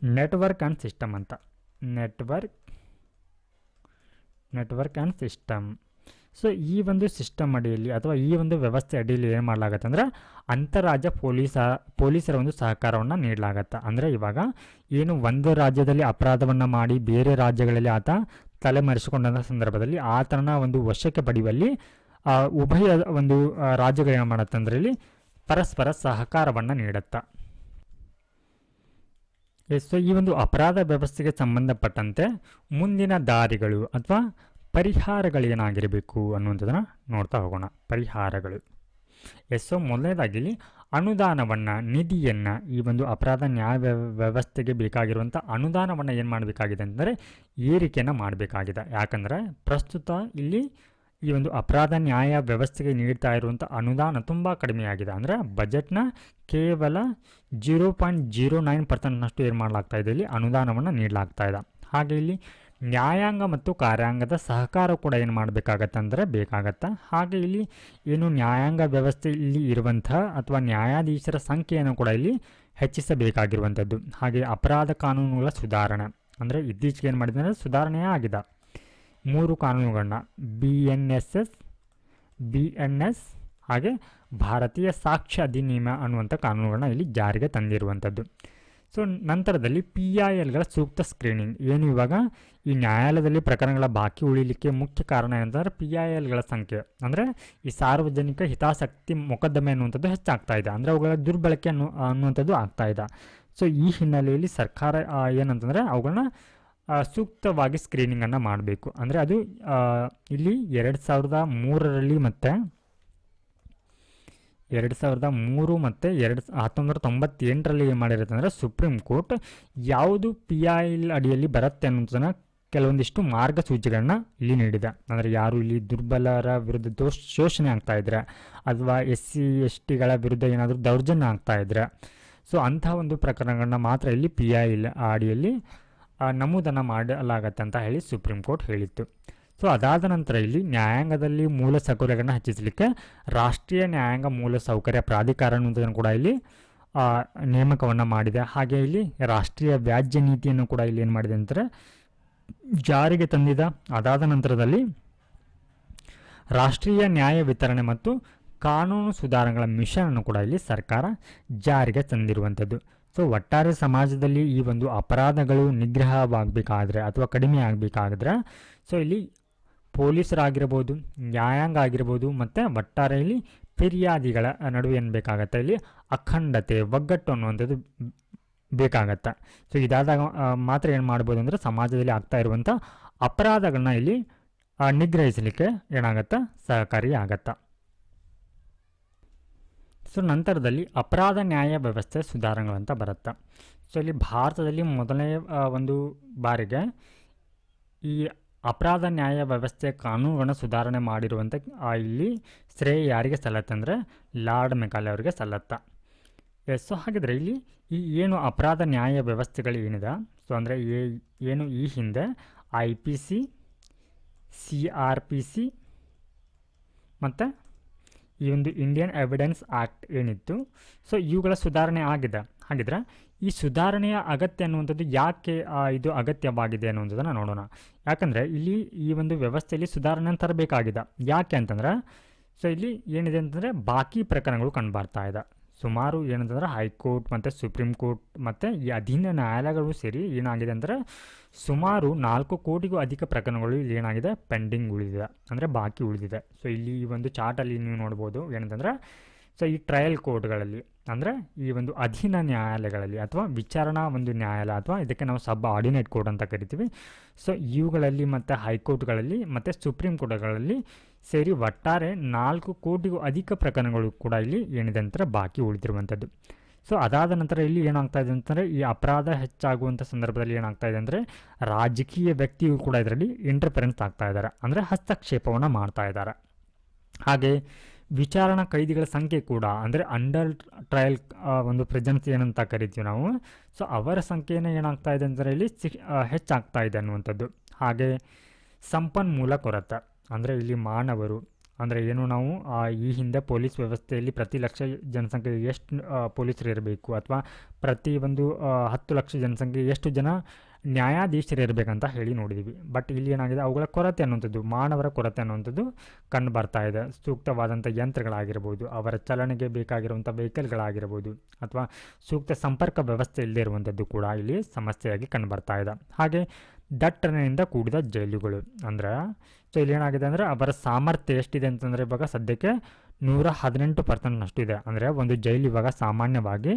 network and system ಅಂತ, ನೆಟ್ವರ್ಕ್ ಆ್ಯಂಡ್ ಸಿಸ್ಟಮ್. ಸೊ ಈ ಒಂದು ಸಿಸ್ಟಮ್ ಅಡಿಯಲ್ಲಿ ಅಥವಾ ಈ ಒಂದು ವ್ಯವಸ್ಥೆ ಅಡಿಯಲ್ಲಿ ಏನು ಮಾಡಲಾಗತ್ತೆ ಅಂದರೆ ಅಂತಾರಾಜ್ಯ ಪೊಲೀಸರ ಒಂದು ಸಹಕಾರವನ್ನು ನೀಡಲಾಗತ್ತೆ. ಅಂದರೆ ಇವಾಗ ಏನು ಒಂದು ರಾಜ್ಯದಲ್ಲಿ ಅಪರಾಧವನ್ನು ಮಾಡಿ ಬೇರೆ ರಾಜ್ಯಗಳಲ್ಲಿ ಆತ ತಲೆಮರೆಸಿಕೊಂಡಂಥ ಸಂದರ್ಭದಲ್ಲಿ ಆತನ ಒಂದು ವಶಕ್ಕೆ ಪಡೆಯುವಲ್ಲಿ ಉಭಯ ಒಂದು ರಾಜ್ಯಗಳು ಏನು ಮಾಡುತ್ತೆ ಅಂದರೆ ಇಲ್ಲಿ ಪರಸ್ಪರ ಸಹಕಾರವನ್ನು ನೀಡುತ್ತೆ. ಸೊ ಈ ಒಂದು ಅಪರಾಧ ವ್ಯವಸ್ಥೆಗೆ ಸಂಬಂಧಪಟ್ಟಂತೆ ಮುಂದಿನ ದಾರಿಗಳು ಅಥವಾ ಪರಿಹಾರಗಳೇನಾಗಿರಬೇಕು ಅನ್ನುವಂಥದ್ದನ್ನು ನೋಡ್ತಾ ಹೋಗೋಣ. ಪರಿಹಾರಗಳು ಸೊ ಮೊದಲನೇದಾಗಿ ಅನುದಾನವನ್ನು, ನಿಧಿಯನ್ನು, ಈ ಒಂದು ಅಪರಾಧ ನ್ಯಾಯ ವ್ಯವಸ್ಥೆಗೆ ಬೇಕಾಗಿರುವಂಥ ಅನುದಾನವನ್ನು ಏನು ಮಾಡಬೇಕಾಗಿದೆ ಅಂದರೆ ಏರಿಕೆಯನ್ನು ಮಾಡಬೇಕಾಗಿದೆ. ಯಾಕಂದರೆ ಪ್ರಸ್ತುತ ಇಲ್ಲಿ ಈ ಒಂದು ಅಪರಾಧ ನ್ಯಾಯ ವ್ಯವಸ್ಥೆಗೆ ನೀಡ್ತಾ ಇರುವಂಥ ಅನುದಾನ ತುಂಬ ಕಡಿಮೆಯಾಗಿದೆ. ಅಂದರೆ ಬಜೆಟ್ನ ಕೇವಲ 0.09% ಏನು ಮಾಡಲಾಗ್ತಾ ಇದೆ, ಇಲ್ಲಿ ಅನುದಾನವನ್ನು ನೀಡಲಾಗ್ತಾ ಇದೆ. ಹಾಗೆ ಇಲ್ಲಿ ನ್ಯಾಯಾಂಗ ಮತ್ತು ಕಾರ್ಯಾಂಗದ ಸಹಕಾರ ಕೂಡ ಏನು ಮಾಡಬೇಕಾಗತ್ತೆ ಅಂದರೆ ಬೇಕಾಗತ್ತೆ. ಹಾಗೆ ಇಲ್ಲಿ ಏನು ನ್ಯಾಯಾಂಗ ವ್ಯವಸ್ಥೆ ಇಲ್ಲಿ ಇರುವಂತಹ ಅಥವಾ ನ್ಯಾಯಾಧೀಶರ ಸಂಖ್ಯೆಯನ್ನು ಕೂಡ ಇಲ್ಲಿ ಹೆಚ್ಚಿಸಬೇಕಾಗಿರುವಂಥದ್ದು. ಹಾಗೆ ಅಪರಾಧ ಕಾನೂನುಗಳ ಸುಧಾರಣೆ ಅಂದರೆ ಇತ್ತೀಚೆಗೆ ಏನು ಮಾಡಿದೆ ಅಂದರೆ ಸುಧಾರಣೆ ಆಗಿದೆ. 3 ಕಾನೂನುಗಳನ್ನ BNSS, BNS ಹಾಗೆ ಭಾರತೀಯ ಸಾಕ್ಷ್ಯ ಅಧಿನಿಯಮ ಅನ್ನುವಂಥ ಕಾನೂನುಗಳನ್ನ ಇಲ್ಲಿ ಜಾರಿಗೆ ತಂದಿರುವಂಥದ್ದು. ಸೊ ನಂತರದಲ್ಲಿ PILಗಳ ಸೂಕ್ತ ಸ್ಕ್ರೀನಿಂಗ್ ಏನು ಇವಾಗ ಈ ನ್ಯಾಯಾಲಯದಲ್ಲಿ ಪ್ರಕರಣಗಳ ಬಾಕಿ ಉಳಿಲಿಕ್ಕೆ ಮುಖ್ಯ ಕಾರಣ ಏನಂತಂದರೆ PILಗಳ ಸಂಖ್ಯೆ ಅಂದರೆ ಈ ಸಾರ್ವಜನಿಕ ಹಿತಾಸಕ್ತಿ ಮೊಕದ್ದಮೆ ಅನ್ನುವಂಥದ್ದು ಹೆಚ್ಚಾಗ್ತಾ ಇದೆ, ಅಂದರೆ ಅವುಗಳ ದುರ್ಬಳಕೆ ಅನ್ನುವಂಥದ್ದು ಆಗ್ತಾ ಇದೆ. ಸೊ ಈ ಹಿನ್ನೆಲೆಯಲ್ಲಿ ಸರ್ಕಾರ ಏನಂತಂದರೆ ಅವುಗಳನ್ನ ಸೂಕ್ತವಾಗಿ ಸ್ಕ್ರೀನಿಂಗನ್ನು ಮಾಡಬೇಕು. ಅಂದರೆ ಅದು ಇಲ್ಲಿ 2003 ಮತ್ತು 1998ರಲ್ಲಿ ಏನು ಮಾಡಿರುತ್ತೆ ಅಂದರೆ ಸುಪ್ರೀಂ ಕೋರ್ಟ್ ಯಾವುದು PIL ಅಡಿಯಲ್ಲಿ ಬರುತ್ತೆ ಅನ್ನೋದನ್ನು ಕೆಲವೊಂದಿಷ್ಟು ಮಾರ್ಗಸೂಚಿಗಳನ್ನ ಇಲ್ಲಿ ನೀಡಿದೆ. ಅಂದರೆ ಯಾರು ಇಲ್ಲಿ ದುರ್ಬಲರ ವಿರುದ್ಧ ಶೋಷಣೆ ಆಗ್ತಾ ಇದ್ರೆ ಅಥವಾ SC STಗಳ ವಿರುದ್ಧ ಏನಾದರೂ ದೌರ್ಜನ್ಯ ಆಗ್ತಾ ಇದ್ರೆ ಸೊ ಅಂಥ ಒಂದು ಪ್ರಕರಣಗಳನ್ನ ಮಾತ್ರ ಇಲ್ಲಿ PIL ಅಡಿಯಲ್ಲಿ ನಮೂದನ್ನು ಮಾಡಲಾಗತ್ತೆ ಅಂತ ಹೇಳಿ ಸುಪ್ರೀಂ ಕೋರ್ಟ್ ಹೇಳಿತ್ತು. ಸೊ ಅದಾದ ನಂತರ ಇಲ್ಲಿ ನ್ಯಾಯಾಂಗದಲ್ಲಿ ಮೂಲ ಸೌಕರ್ಯಗಳನ್ನ ಹೆಚ್ಚಿಸಲಿಕ್ಕೆ ರಾಷ್ಟ್ರೀಯ ನ್ಯಾಯಾಂಗ ಮೂಲ ಸೌಕರ್ಯ ಪ್ರಾಧಿಕಾರ ಅನ್ನೋದನ್ನು ಕೂಡ ಇಲ್ಲಿ ನೇಮಕವನ್ನು ಮಾಡಿದೆ. ಹಾಗೆ ಇಲ್ಲಿ ರಾಷ್ಟ್ರೀಯ ವ್ಯಾಜ್ಯ ನೀತಿಯನ್ನು ಕೂಡ ಇಲ್ಲಿ ಏನು ಮಾಡಿದೆ ಅಂದರೆ ಜಾರಿಗೆ ತಂದಿದೆ. ಅದಾದ ನಂತರದಲ್ಲಿ ರಾಷ್ಟ್ರೀಯ ನ್ಯಾಯ ವಿತರಣೆ ಮತ್ತು ಕಾನೂನು ಸುಧಾರಣೆಗಳ ಮಿಷನನ್ನು ಕೂಡ ಇಲ್ಲಿ ಸರ್ಕಾರ ಜಾರಿಗೆ ತಂದಿರುವಂಥದ್ದು. ಸೊ ಒಟ್ಟಾರೆ ಸಮಾಜದಲ್ಲಿ ಈ ಒಂದು ಅಪರಾಧಗಳು ನಿಗ್ರಹವಾಗಬೇಕಾದ್ರೆ ಅಥವಾ ಕಡಿಮೆ ಆಗಬೇಕಾದ್ರೆ ಸೊ ಇಲ್ಲಿ ಪೊಲೀಸರಾಗಿರ್ಬೋದು, ನ್ಯಾಯಾಂಗ ಆಗಿರ್ಬೋದು ಮತ್ತು ಒಟ್ಟಾರೆ ಇಲ್ಲಿ ಫಿರ್ಯಾದಿಗಳ ನಡುವೆ ಏನು ಬೇಕಾಗತ್ತೆ ಇಲ್ಲಿ ಅಖಂಡತೆ, ಒಗ್ಗಟ್ಟು ಅನ್ನುವಂಥದ್ದು ಬೇಕಾಗತ್ತೆ. ಸೊ ಇದಾದಾಗ ಮಾತ್ರ ಏನು ಮಾಡ್ಬೋದು ಅಂದರೆ ಸಮಾಜದಲ್ಲಿ ಆಗ್ತಾ ಇರುವಂಥ ಅಪರಾಧಗಳನ್ನ ಇಲ್ಲಿ ನಿಗ್ರಹಿಸಲಿಕ್ಕೆ ಏನಾಗತ್ತೆ ಸಹಕಾರಿ ಆಗತ್ತೆ. ಸೊ ನಂತರದಲ್ಲಿ ಅಪರಾಧ ನ್ಯಾಯ ವ್ಯವಸ್ಥೆ ಸುಧಾರಣೆಗಳಂತ ಬರುತ್ತೆ. ಸೊ ಇಲ್ಲಿ ಭಾರತದಲ್ಲಿ ಮೊದಲನೇ ಒಂದು ಬಾರಿಗೆ ಈ ಅಪರಾಧ ನ್ಯಾಯ ವ್ಯವಸ್ಥೆ ಕಾನೂನುಗಳನ್ನ ಸುಧಾರಣೆ ಮಾಡಿರುವಂಥ ಇಲ್ಲಿ ಶ್ರೇಯ ಯಾರಿಗೆ ಸಲ್ಲತ್ತೆ ಅಂದರೆ ಲಾರ್ಡ್ ಮೆಕಾಲೆ ಅವರಿಗೆ ಸಲ್ಲತ್ತ. ಸೊ ಹಾಗಿದ್ರೆ ಇಲ್ಲಿ ಈ ಏನು ಅಪರಾಧ ನ್ಯಾಯ ವ್ಯವಸ್ಥೆಗಳು ಏನಿದೆ ಸೊ ಅಂದರೆ ಏನು ಈ ಹಿಂದೆ IPC, CRPC ಮತ್ತು ಈ ಒಂದು ಇಂಡಿಯನ್ ಎವಿಡೆನ್ಸ್ ಆ್ಯಕ್ಟ್ ಏನಿತ್ತು ಸೊ ಇವುಗಳ ಸುಧಾರಣೆ ಆಗಿದೆ. ಹಾಗಿದ್ರೆ ಈ ಸುಧಾರಣೆಯ ಅಗತ್ಯ ಅನ್ನುವಂಥದ್ದು ಯಾಕೆ ಇದು ಅಗತ್ಯವಾಗಿದೆ ಅನ್ನುವಂಥದ್ದನ್ನು ನೋಡೋಣ. ಯಾಕಂದರೆ ಇಲ್ಲಿ ಈ ಒಂದು ವ್ಯವಸ್ಥೆಯಲ್ಲಿ ಸುಧಾರಣೆ ತರಬೇಕಾಗಿದೆ. ಯಾಕೆ ಅಂತಂದರೆ ಸೊ ಇಲ್ಲಿ ಏನಿದೆ ಅಂತಂದರೆ ಬಾಕಿ ಪ್ರಕರಣಗಳು ಕಂಡುಬರ್ತಾ ಇದೆ. ಸುಮಾರು ಏನಂತಂದರೆ ಹೈಕೋರ್ಟ್ ಮತ್ತು ಸುಪ್ರೀಂ ಕೋರ್ಟ್ ಮತ್ತು ಈ ಅಧೀನ ನ್ಯಾಯಾಲಯಗಳು ಸೇರಿ ಏನಾಗಿದೆ ಅಂದರೆ ಸುಮಾರು 4 ಕೋಟಿಗೂ ಅಧಿಕ ಪ್ರಕರಣಗಳು ಇಲ್ಲಿ ಏನಾಗಿದೆ ಪೆಂಡಿಂಗ್ ಉಳಿದಿದೆ, ಅಂದರೆ ಬಾಕಿ ಉಳಿದಿದೆ. ಸೊ ಇಲ್ಲಿ ಈ ಒಂದು ಚಾರ್ಟಲ್ಲಿ ನೀವು ನೋಡ್ಬೋದು ಏನಂತಂದರೆ ಸೊ ಈ ಟ್ರಯಲ್ ಕೋರ್ಟ್ಗಳಲ್ಲಿ ಅಂದರೆ ಈ ಒಂದು ಅಧೀನ ನ್ಯಾಯಾಲಯಗಳಲ್ಲಿ ಅಥವಾ ವಿಚಾರಣಾ ಒಂದು ನ್ಯಾಯಾಲಯ ಅಥವಾ ಇದಕ್ಕೆ ನಾವು ಸಬ್ ಆರ್ಡಿನೇಟ್ ಕೋರ್ಟ್ ಅಂತ ಕರಿತೀವಿ. ಸೊ ಇವುಗಳಲ್ಲಿ ಮತ್ತು ಹೈಕೋರ್ಟ್ಗಳಲ್ಲಿ ಮತ್ತು ಸುಪ್ರೀಂ ಕೋರ್ಟ್ಗಳಲ್ಲಿ ಸೇರಿ ಒಟ್ಟಾರೆ 4 ಕೋಟಿಗೂ ಅಧಿಕ ಪ್ರಕರಣಗಳು ಕೂಡ ಇಲ್ಲಿ ಏನಿದೆ ಅಂತಾರೆ ಬಾಕಿ ಉಳಿದಿರುವಂಥದ್ದು. ಸೊ ಅದಾದ ನಂತರ ಇಲ್ಲಿ ಏನಾಗ್ತಾ ಇದೆ ಅಂತಂದರೆ ಈ ಅಪರಾಧ ಹೆಚ್ಚಾಗುವಂಥ ಸಂದರ್ಭದಲ್ಲಿ ಏನಾಗ್ತಾ ಇದೆ ಅಂದರೆ ರಾಜಕೀಯ ವ್ಯಕ್ತಿಯು ಕೂಡ ಇದರಲ್ಲಿ ಇಂಟರ್ಫರೆನ್ಸ್ ಆಗ್ತಾ ಇದ್ದಾರೆ, ಅಂದರೆ ಹಸ್ತಕ್ಷೇಪವನ್ನು ಮಾಡ್ತಾ ಇದ್ದಾರೆ. ಹಾಗೆ ವಿಚಾರಣಾ ಕೈದಿಗಳ ಸಂಖ್ಯೆ ಕೂಡ ಅಂದರೆ ಅಂಡರ್ ಟ್ರಯಲ್ ಒಂದು ಪ್ರೆಸೆನ್ಸ್ ಏನಂತ ಕರಿತೀವಿ ನಾವು, ಸೊ ಅವರ ಸಂಖ್ಯೆನೇ ಏನಾಗ್ತಾ ಇದೆ ಅಂದರೆ ಇಲ್ಲಿ ಹೆಚ್ಚಾಗ್ತಾ ಇದೆ ಅನ್ನುವಂಥದ್ದು. ಹಾಗೆ ಸಂಪನ್ಮೂಲ ಕೊರತೆ ಅಂದರೆ ಇಲ್ಲಿ ಮಾನವರು ಅಂದರೆ ಏನು ನಾವು ಈ ಹಿಂದೆ ಪೊಲೀಸ್ ವ್ಯವಸ್ಥೆಯಲ್ಲಿ ಪ್ರತಿ ಲಕ್ಷ ಜನಸಂಖ್ಯೆ ಎಷ್ಟು ಪೊಲೀಸರು ಇರಬೇಕು ಅಥವಾ ಪ್ರತಿ ಒಂದು 10 ಲಕ್ಷ ಜನಸಂಖ್ಯೆ ಎಷ್ಟು ಜನ ನ್ಯಾಯಾಧೀಶರು ಇರಬೇಕಂತ ಹೇಳಿ ನೋಡಿದ್ದೀವಿ. ಬಟ್ ಇಲ್ಲಿ ಏನಾಗಿದೆ ಅವುಗಳ ಕೊರತೆ ಅನ್ನುವಂಥದ್ದು, ಮಾನವರ ಕೊರತೆ ಅನ್ನುವಂಥದ್ದು ಕಂಡು ಬರ್ತಾ ಇದೆ. ಸೂಕ್ತವಾದಂಥ ಯಂತ್ರಗಳಾಗಿರ್ಬೋದು, ಅವರ ಚಲನೆಗೆ ಬೇಕಾಗಿರುವಂಥ ವೆಹಿಕಲ್ಗಳಾಗಿರ್ಬೋದು ಅಥವಾ ಸೂಕ್ತ ಸಂಪರ್ಕ ವ್ಯವಸ್ಥೆ ಇಲ್ಲದೇ ಇರುವಂಥದ್ದು ಕೂಡ ಇಲ್ಲಿ ಸಮಸ್ಯೆಯಾಗಿ ಕಂಡು ಬರ್ತಾ ಇದೆ. ಹಾಗೆ ದಟ್ಟಣೆಯಿಂದ ಕೂಡಿದ ಜೈಲುಗಳು ಅಂದರೆ ಸೊ ಇಲ್ಲಿ ಏನಾಗಿದೆ ಅಂದರೆ ಅವರ ಸಾಮರ್ಥ್ಯ ಎಷ್ಟಿದೆ ಅಂತಂದರೆ ಇವಾಗ ಸದ್ಯಕ್ಕೆ 118% ಇದೆ. ಅಂದರೆ ಒಂದು ಜೈಲು ಇವಾಗ ಸಾಮಾನ್ಯವಾಗಿ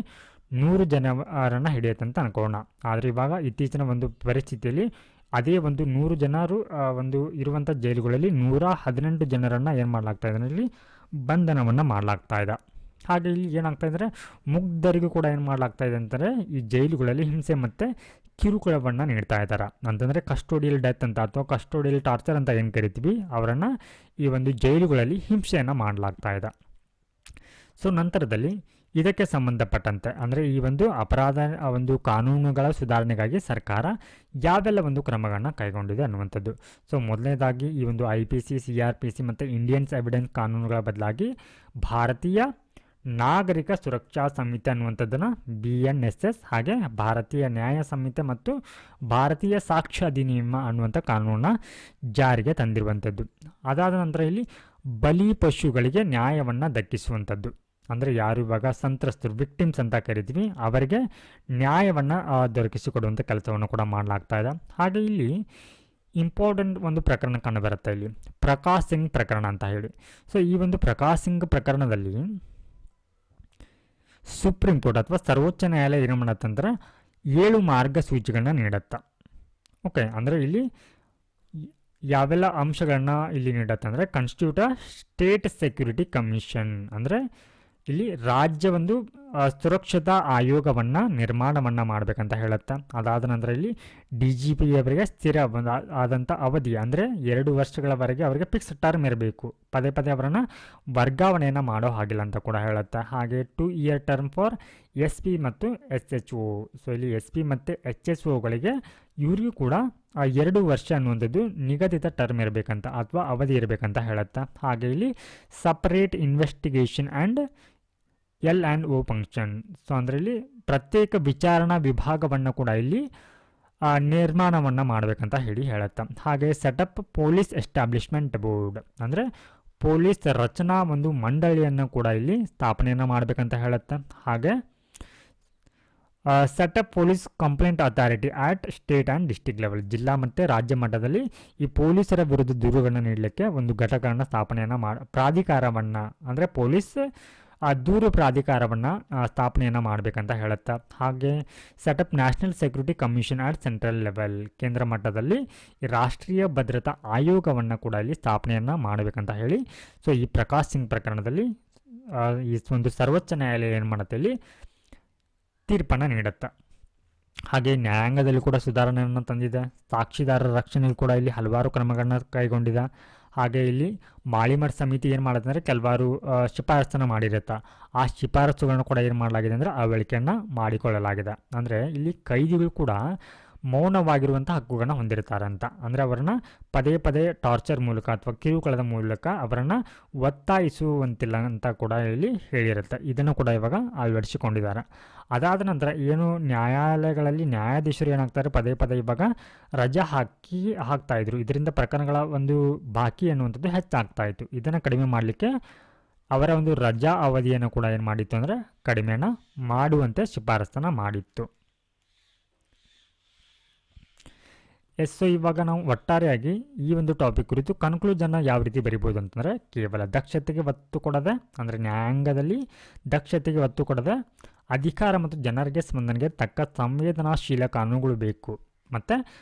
100 ಜನರನ್ನು ಹಿಡಿಯುತ್ತೆ ಅಂತ ಅನ್ಕೋಣ. ಆದರೆ ಇವಾಗ ಇತ್ತೀಚಿನ ಒಂದು ಪರಿಸ್ಥಿತಿಯಲ್ಲಿ ಅದೇ ಒಂದು 100 ಜನರು ಒಂದು ಇರುವಂಥ ಜೈಲುಗಳಲ್ಲಿ 118 ಜನರನ್ನು ಏನು ಮಾಡಲಾಗ್ತಾ ಇದೆ ಇಲ್ಲಿ ಬಂಧನವನ್ನು ಮಾಡಲಾಗ್ತಾ ಇದೆ. ಹಾಗೆ ಇಲ್ಲಿ ಏನಾಗ್ತಾ ಇದ್ದಾರೆ ಮುಗ್ಧರಿಗೂ ಕೂಡ ಏನು ಮಾಡಲಾಗ್ತಾ ಇದೆ ಅಂತಂದರೆ ಈ ಜೈಲುಗಳಲ್ಲಿ ಹಿಂಸೆ ಮತ್ತು ಕಿರುಕುಳವನ್ನು ನೀಡ್ತಾ ಇದ್ದಾರೆ. ಅಂತಂದರೆ ಕಸ್ಟೋಡಿಯಲ್ ಡೆತ್ ಅಂತ ಅಥವಾ ಕಸ್ಟೋಡಿಯಲ್ ಟಾರ್ಚರ್ ಅಂತ ಏನು ಕರಿತೀವಿ ಅವರನ್ನು ಈ ಒಂದು ಜೈಲುಗಳಲ್ಲಿ ಹಿಂಸೆಯನ್ನು ಮಾಡಲಾಗ್ತಾ ಇದೆ. ಸೊ ನಂತರದಲ್ಲಿ ಇದಕ್ಕೆ ಸಂಬಂಧಪಟ್ಟಂತೆ ಅಂದರೆ ಈ ಒಂದು ಅಪರಾಧ ಒಂದು ಕಾನೂನುಗಳ ಸುಧಾರಣೆಗಾಗಿ ಸರ್ಕಾರ ಯಾವೆಲ್ಲ ಒಂದು ಕ್ರಮಗಳನ್ನು ಕೈಗೊಂಡಿದೆ ಅನ್ನುವಂಥದ್ದು. ಸೊ ಮೊದಲನೇದಾಗಿ ಈ ಒಂದು IPC, CRPC ಮತ್ತು ಇಂಡಿಯನ್ಸ್ ಎವಿಡೆನ್ಸ್ ಕಾನೂನುಗಳ ಬದಲಾಗಿ ಭಾರತೀಯ ನಾಗರಿಕ ಸುರಕ್ಷಾ ಸಂಹಿತೆ ಅನ್ನುವಂಥದ್ದನ್ನು BNSS, ಹಾಗೆ ಭಾರತೀಯ ನ್ಯಾಯ ಸಂಹಿತೆ ಮತ್ತು ಭಾರತೀಯ ಸಾಕ್ಷ್ಯ ಅಧಿನಿಯಮ ಅನ್ನುವಂಥ ಕಾನೂನನ್ನ ಜಾರಿಗೆ ತಂದಿರುವಂಥದ್ದು. ಅದಾದ ನಂತರ ಇಲ್ಲಿ ಬಲಿ ಪಶುಗಳಿಗೆ ನ್ಯಾಯವನ್ನು ದಕ್ಕಿಸುವಂಥದ್ದು, ಅಂದರೆ ಯಾರು ಇವಾಗ ಸಂತ್ರಸ್ತರು, ವಿಕ್ಟಿಮ್ಸ್ ಅಂತ ಕರಿತೀವಿ, ಅವರಿಗೆ ನ್ಯಾಯವನ್ನು ದೊರಕಿಸಿಕೊಡುವಂಥ ಕೆಲಸವನ್ನು ಕೂಡ ಮಾಡಲಾಗ್ತಾ ಇದೆ. ಹಾಗೆ ಇಲ್ಲಿ ಇಂಪಾರ್ಟೆಂಟ್ ಒಂದು ಪ್ರಕರಣ ಕಂಡುಬರುತ್ತೆ ಇಲ್ಲಿ, ಪ್ರಕಾಶ್ ಸಿಂಗ್ ಪ್ರಕರಣ ಅಂತ ಹೇಳಿ. ಸೊ ಈ ಒಂದು ಪ್ರಕಾಶ್ ಸಿಂಗ್ ಪ್ರಕರಣದಲ್ಲಿ ಸುಪ್ರೀಂ ಕೋರ್ಟ್ ಅಥವಾ ಸರ್ವೋಚ್ಚ ನ್ಯಾಯಾಲಯ ಏನು ಮಾಡತ್ತಂದ್ರೆ 7 ಮಾರ್ಗಸೂಚಿಗಳನ್ನ ನೀಡುತ್ತೆ. ಓಕೆ, ಅಂದರೆ ಇಲ್ಲಿ ಯಾವೆಲ್ಲ ಅಂಶಗಳನ್ನ ಇಲ್ಲಿ ನೀಡುತ್ತೆ ಅಂದರೆ ಕಾನ್ಸ್ಟಿಟ್ಯೂಟ್ ಸ್ಟೇಟ್ ಸೆಕ್ಯೂರಿಟಿ ಕಮಿಷನ್, ಅಂದರೆ ಇಲ್ಲಿ ರಾಜ್ಯ ಒಂದು ಸುರಕ್ಷತಾ ಆಯೋಗವನ್ನು ನಿರ್ಮಾಣವನ್ನು ಮಾಡಬೇಕಂತ ಹೇಳುತ್ತೆ. ಅದಾದ ನಂತರ ಇಲ್ಲಿ DGP ಅವರಿಗೆ ಸ್ಥಿರ ಆದಂಥ ಅವಧಿ ಅಂದರೆ 2 ವರ್ಷಗಳವರೆಗೆ ಅವರಿಗೆ ಫಿಕ್ಸ್ ಟರ್ಮ್ ಇರಬೇಕು, ಪದೇ ಪದೇ ಅವರನ್ನು ವರ್ಗಾವಣೆಯನ್ನು ಮಾಡೋ ಹಾಗಿಲ್ಲ ಅಂತ ಕೂಡ ಹೇಳುತ್ತೆ. ಹಾಗೆ 2 ಇಯರ್ ಟರ್ಮ್ ಫಾರ್ SP ಮತ್ತು SHO. ಸೊ ಇಲ್ಲಿ SP ಮತ್ತು HSOಗಳಿಗೆ ಇವರಿಗೂ ಕೂಡ 2 ವರ್ಷ ಅನ್ನುವಂಥದ್ದು ನಿಗದಿತ ಟರ್ಮ್ ಇರಬೇಕಂತ ಅಥವಾ ಅವಧಿ ಇರಬೇಕಂತ ಹೇಳುತ್ತೆ. ಹಾಗೆ ಇಲ್ಲಿ separate investigation and L&O function. So ಅಂದರೆ ಇಲ್ಲಿ ಪ್ರತ್ಯೇಕ ವಿಚಾರಣಾ ವಿಭಾಗವನ್ನು ಕೂಡ ಇಲ್ಲಿ ನಿರ್ಮಾಣವನ್ನು ಮಾಡಬೇಕಂತ ಹೇಳುತ್ತೆ. ಹಾಗೆ ಸೆಟಪ್ ಪೊಲೀಸ್ ಎಸ್ಟಾಬ್ಲಿಷ್ಮೆಂಟ್ ಬೋರ್ಡ್, ಅಂದರೆ ಪೊಲೀಸ್ ರಚನಾ ಒಂದು ಮಂಡಳಿಯನ್ನು ಕೂಡ ಇಲ್ಲಿ ಸ್ಥಾಪನೆಯನ್ನು ಮಾಡಬೇಕಂತ ಹೇಳುತ್ತೆ. ಹಾಗೆ set up police complaint authority at state and district level, ಜಿಲ್ಲಾ ಮತ್ತು ರಾಜ್ಯ ಮಟ್ಟದಲ್ಲಿ ಈ ಪೊಲೀಸರ ವಿರುದ್ಧ ದೂರುಗಳನ್ನು ನೀಡಲಿಕ್ಕೆ ಒಂದು ಘಟಕವನ್ನು ಸ್ಥಾಪನೆಯನ್ನು ಪ್ರಾಧಿಕಾರವನ್ನು, ಅಂದರೆ ಪೊಲೀಸ್ ದೂರು ಪ್ರಾಧಿಕಾರವನ್ನು ಸ್ಥಾಪನೆಯನ್ನು ಮಾಡಬೇಕಂತ ಹೇಳುತ್ತೆ. ಹಾಗೆ ಸೆಟಪ್ ನ್ಯಾಷನಲ್ ಸೆಕ್ಯೂರಿಟಿ ಕಮಿಷನ್ ಆಟ್ ಸೆಂಟ್ರಲ್ ಲೆವೆಲ್, ಕೇಂದ್ರ ಮಟ್ಟದಲ್ಲಿ ರಾಷ್ಟ್ರೀಯ ಭದ್ರತಾ ಆಯೋಗವನ್ನು ಕೂಡ ಇಲ್ಲಿ ಸ್ಥಾಪನೆಯನ್ನು ಮಾಡಬೇಕಂತ ಹೇಳಿ. ಸೊ ಈ ಪ್ರಕಾಶ್ ಸಿಂಗ್ ಪ್ರಕರಣದಲ್ಲಿ ಈ ಒಂದು ಸರ್ವೋಚ್ಚ ನ್ಯಾಯಾಲಯ ಏನು ಮಾಡುತ್ತೆ, ಇಲ್ಲಿ ತೀರ್ಪನ್ನು ನೀಡುತ್ತೆ. ಹಾಗೆ ನ್ಯಾಯಾಂಗದಲ್ಲಿ ಕೂಡ ಸುಧಾರಣೆಯನ್ನು ತಂದಿದೆ. ಸಾಕ್ಷಿದಾರರ ರಕ್ಷಣೆಗೆ ಕೂಡ ಇಲ್ಲಿ ಹಲವಾರು ಕ್ರಮಗಳನ್ನ ಕೈಗೊಂಡಿದೆ. ಹಾಗೆ ಇಲ್ಲಿ ಮಾಳಿಮಠ್ ಸಮಿತಿ ಏನು ಮಾಡುತ್ತೆ ಅಂದರೆ ಕೆಲವಾರು ಶಿಫಾರಸನ್ನು ಮಾಡಿರುತ್ತೆ. ಆ ಶಿಫಾರಸುಗಳನ್ನು ಕೂಡ ಏನು ಮಾಡಲಾಗಿದೆ ಅಂದರೆ ಅಳವಡಿಕೆಯನ್ನು ಮಾಡಿಕೊಳ್ಳಲಾಗಿದೆ. ಅಂದರೆ ಇಲ್ಲಿ ಕೈದಿಗಳು ಕೂಡ ಮೌನವಾಗಿರುವಂಥ ಹಕ್ಕುಗಳನ್ನು ಹೊಂದಿರ್ತಾರೆ ಅಂತ, ಅಂದರೆ ಅವರನ್ನು ಪದೇ ಪದೇ ಟಾರ್ಚರ್ ಮೂಲಕ ಅಥವಾ ಕಿರುಕುಳದ ಮೂಲಕ ಅವರನ್ನು ಒತ್ತಾಯಿಸುವಂತಿಲ್ಲ ಅಂತ ಕೂಡ ಇಲ್ಲಿ ಹೇಳಿರುತ್ತೆ. ಇದನ್ನು ಕೂಡ ಇವಾಗ ಅಳವಡಿಸಿಕೊಂಡಿದ್ದಾರೆ. ಅದಾದ ನಂತರ ಏನು ನ್ಯಾಯಾಲಯಗಳಲ್ಲಿ ನ್ಯಾಯಾಧೀಶರು ಏನಾಗ್ತಾರೆ, ಪದೇ ಪದೇ ಇವಾಗ ರಜಾ ಹಾಕ್ತಾಯಿದ್ರು. ಇದರಿಂದ ಪ್ರಕರಣಗಳ ಒಂದು ಬಾಕಿ ಅನ್ನುವಂಥದ್ದು ಹೆಚ್ಚಾಗ್ತಾಯಿತ್ತು. ಇದನ್ನು ಕಡಿಮೆ ಮಾಡಲಿಕ್ಕೆ ಅವರ ಒಂದು ರಜಾ ಅವಧಿಯನ್ನು ಕೂಡ ಏನು ಮಾಡಿತ್ತು ಅಂದರೆ ಕಡಿಮೆಯನ್ನು ಮಾಡುವಂತೆ ಶಿಫಾರಸನ್ನು ಮಾಡಿತ್ತು. ಸೊ ಇವಾಗ ನಾವು ಒಟ್ಟಾರೆಯಾಗಿ ಈ ಒಂದು ಟಾಪಿಕ್ ಕುರಿತು ಕನ್ಕ್ಲೂಷನ್ನ ಯಾವ ರೀತಿ ಬರಿಬೋದು ಅಂತಂದರೆ, ಕೇವಲ ದಕ್ಷತೆಗೆ ಒತ್ತು ಕೊಡದೆ, ಅಂದರೆ ನ್ಯಾಯಾಂಗದಲ್ಲಿ ದಕ್ಷತೆಗೆ ಒತ್ತು ಕೊಡದೆ ಅಧಿಕಾರ ಮತ್ತು ಜನರಿಗೆ ಸ್ಪಂದನೆಗೆ ತಕ್ಕ ಸಂವೇದನಾಶೀಲ ಕಾನೂನುಗಳು ಬೇಕು, ಮತ್ತು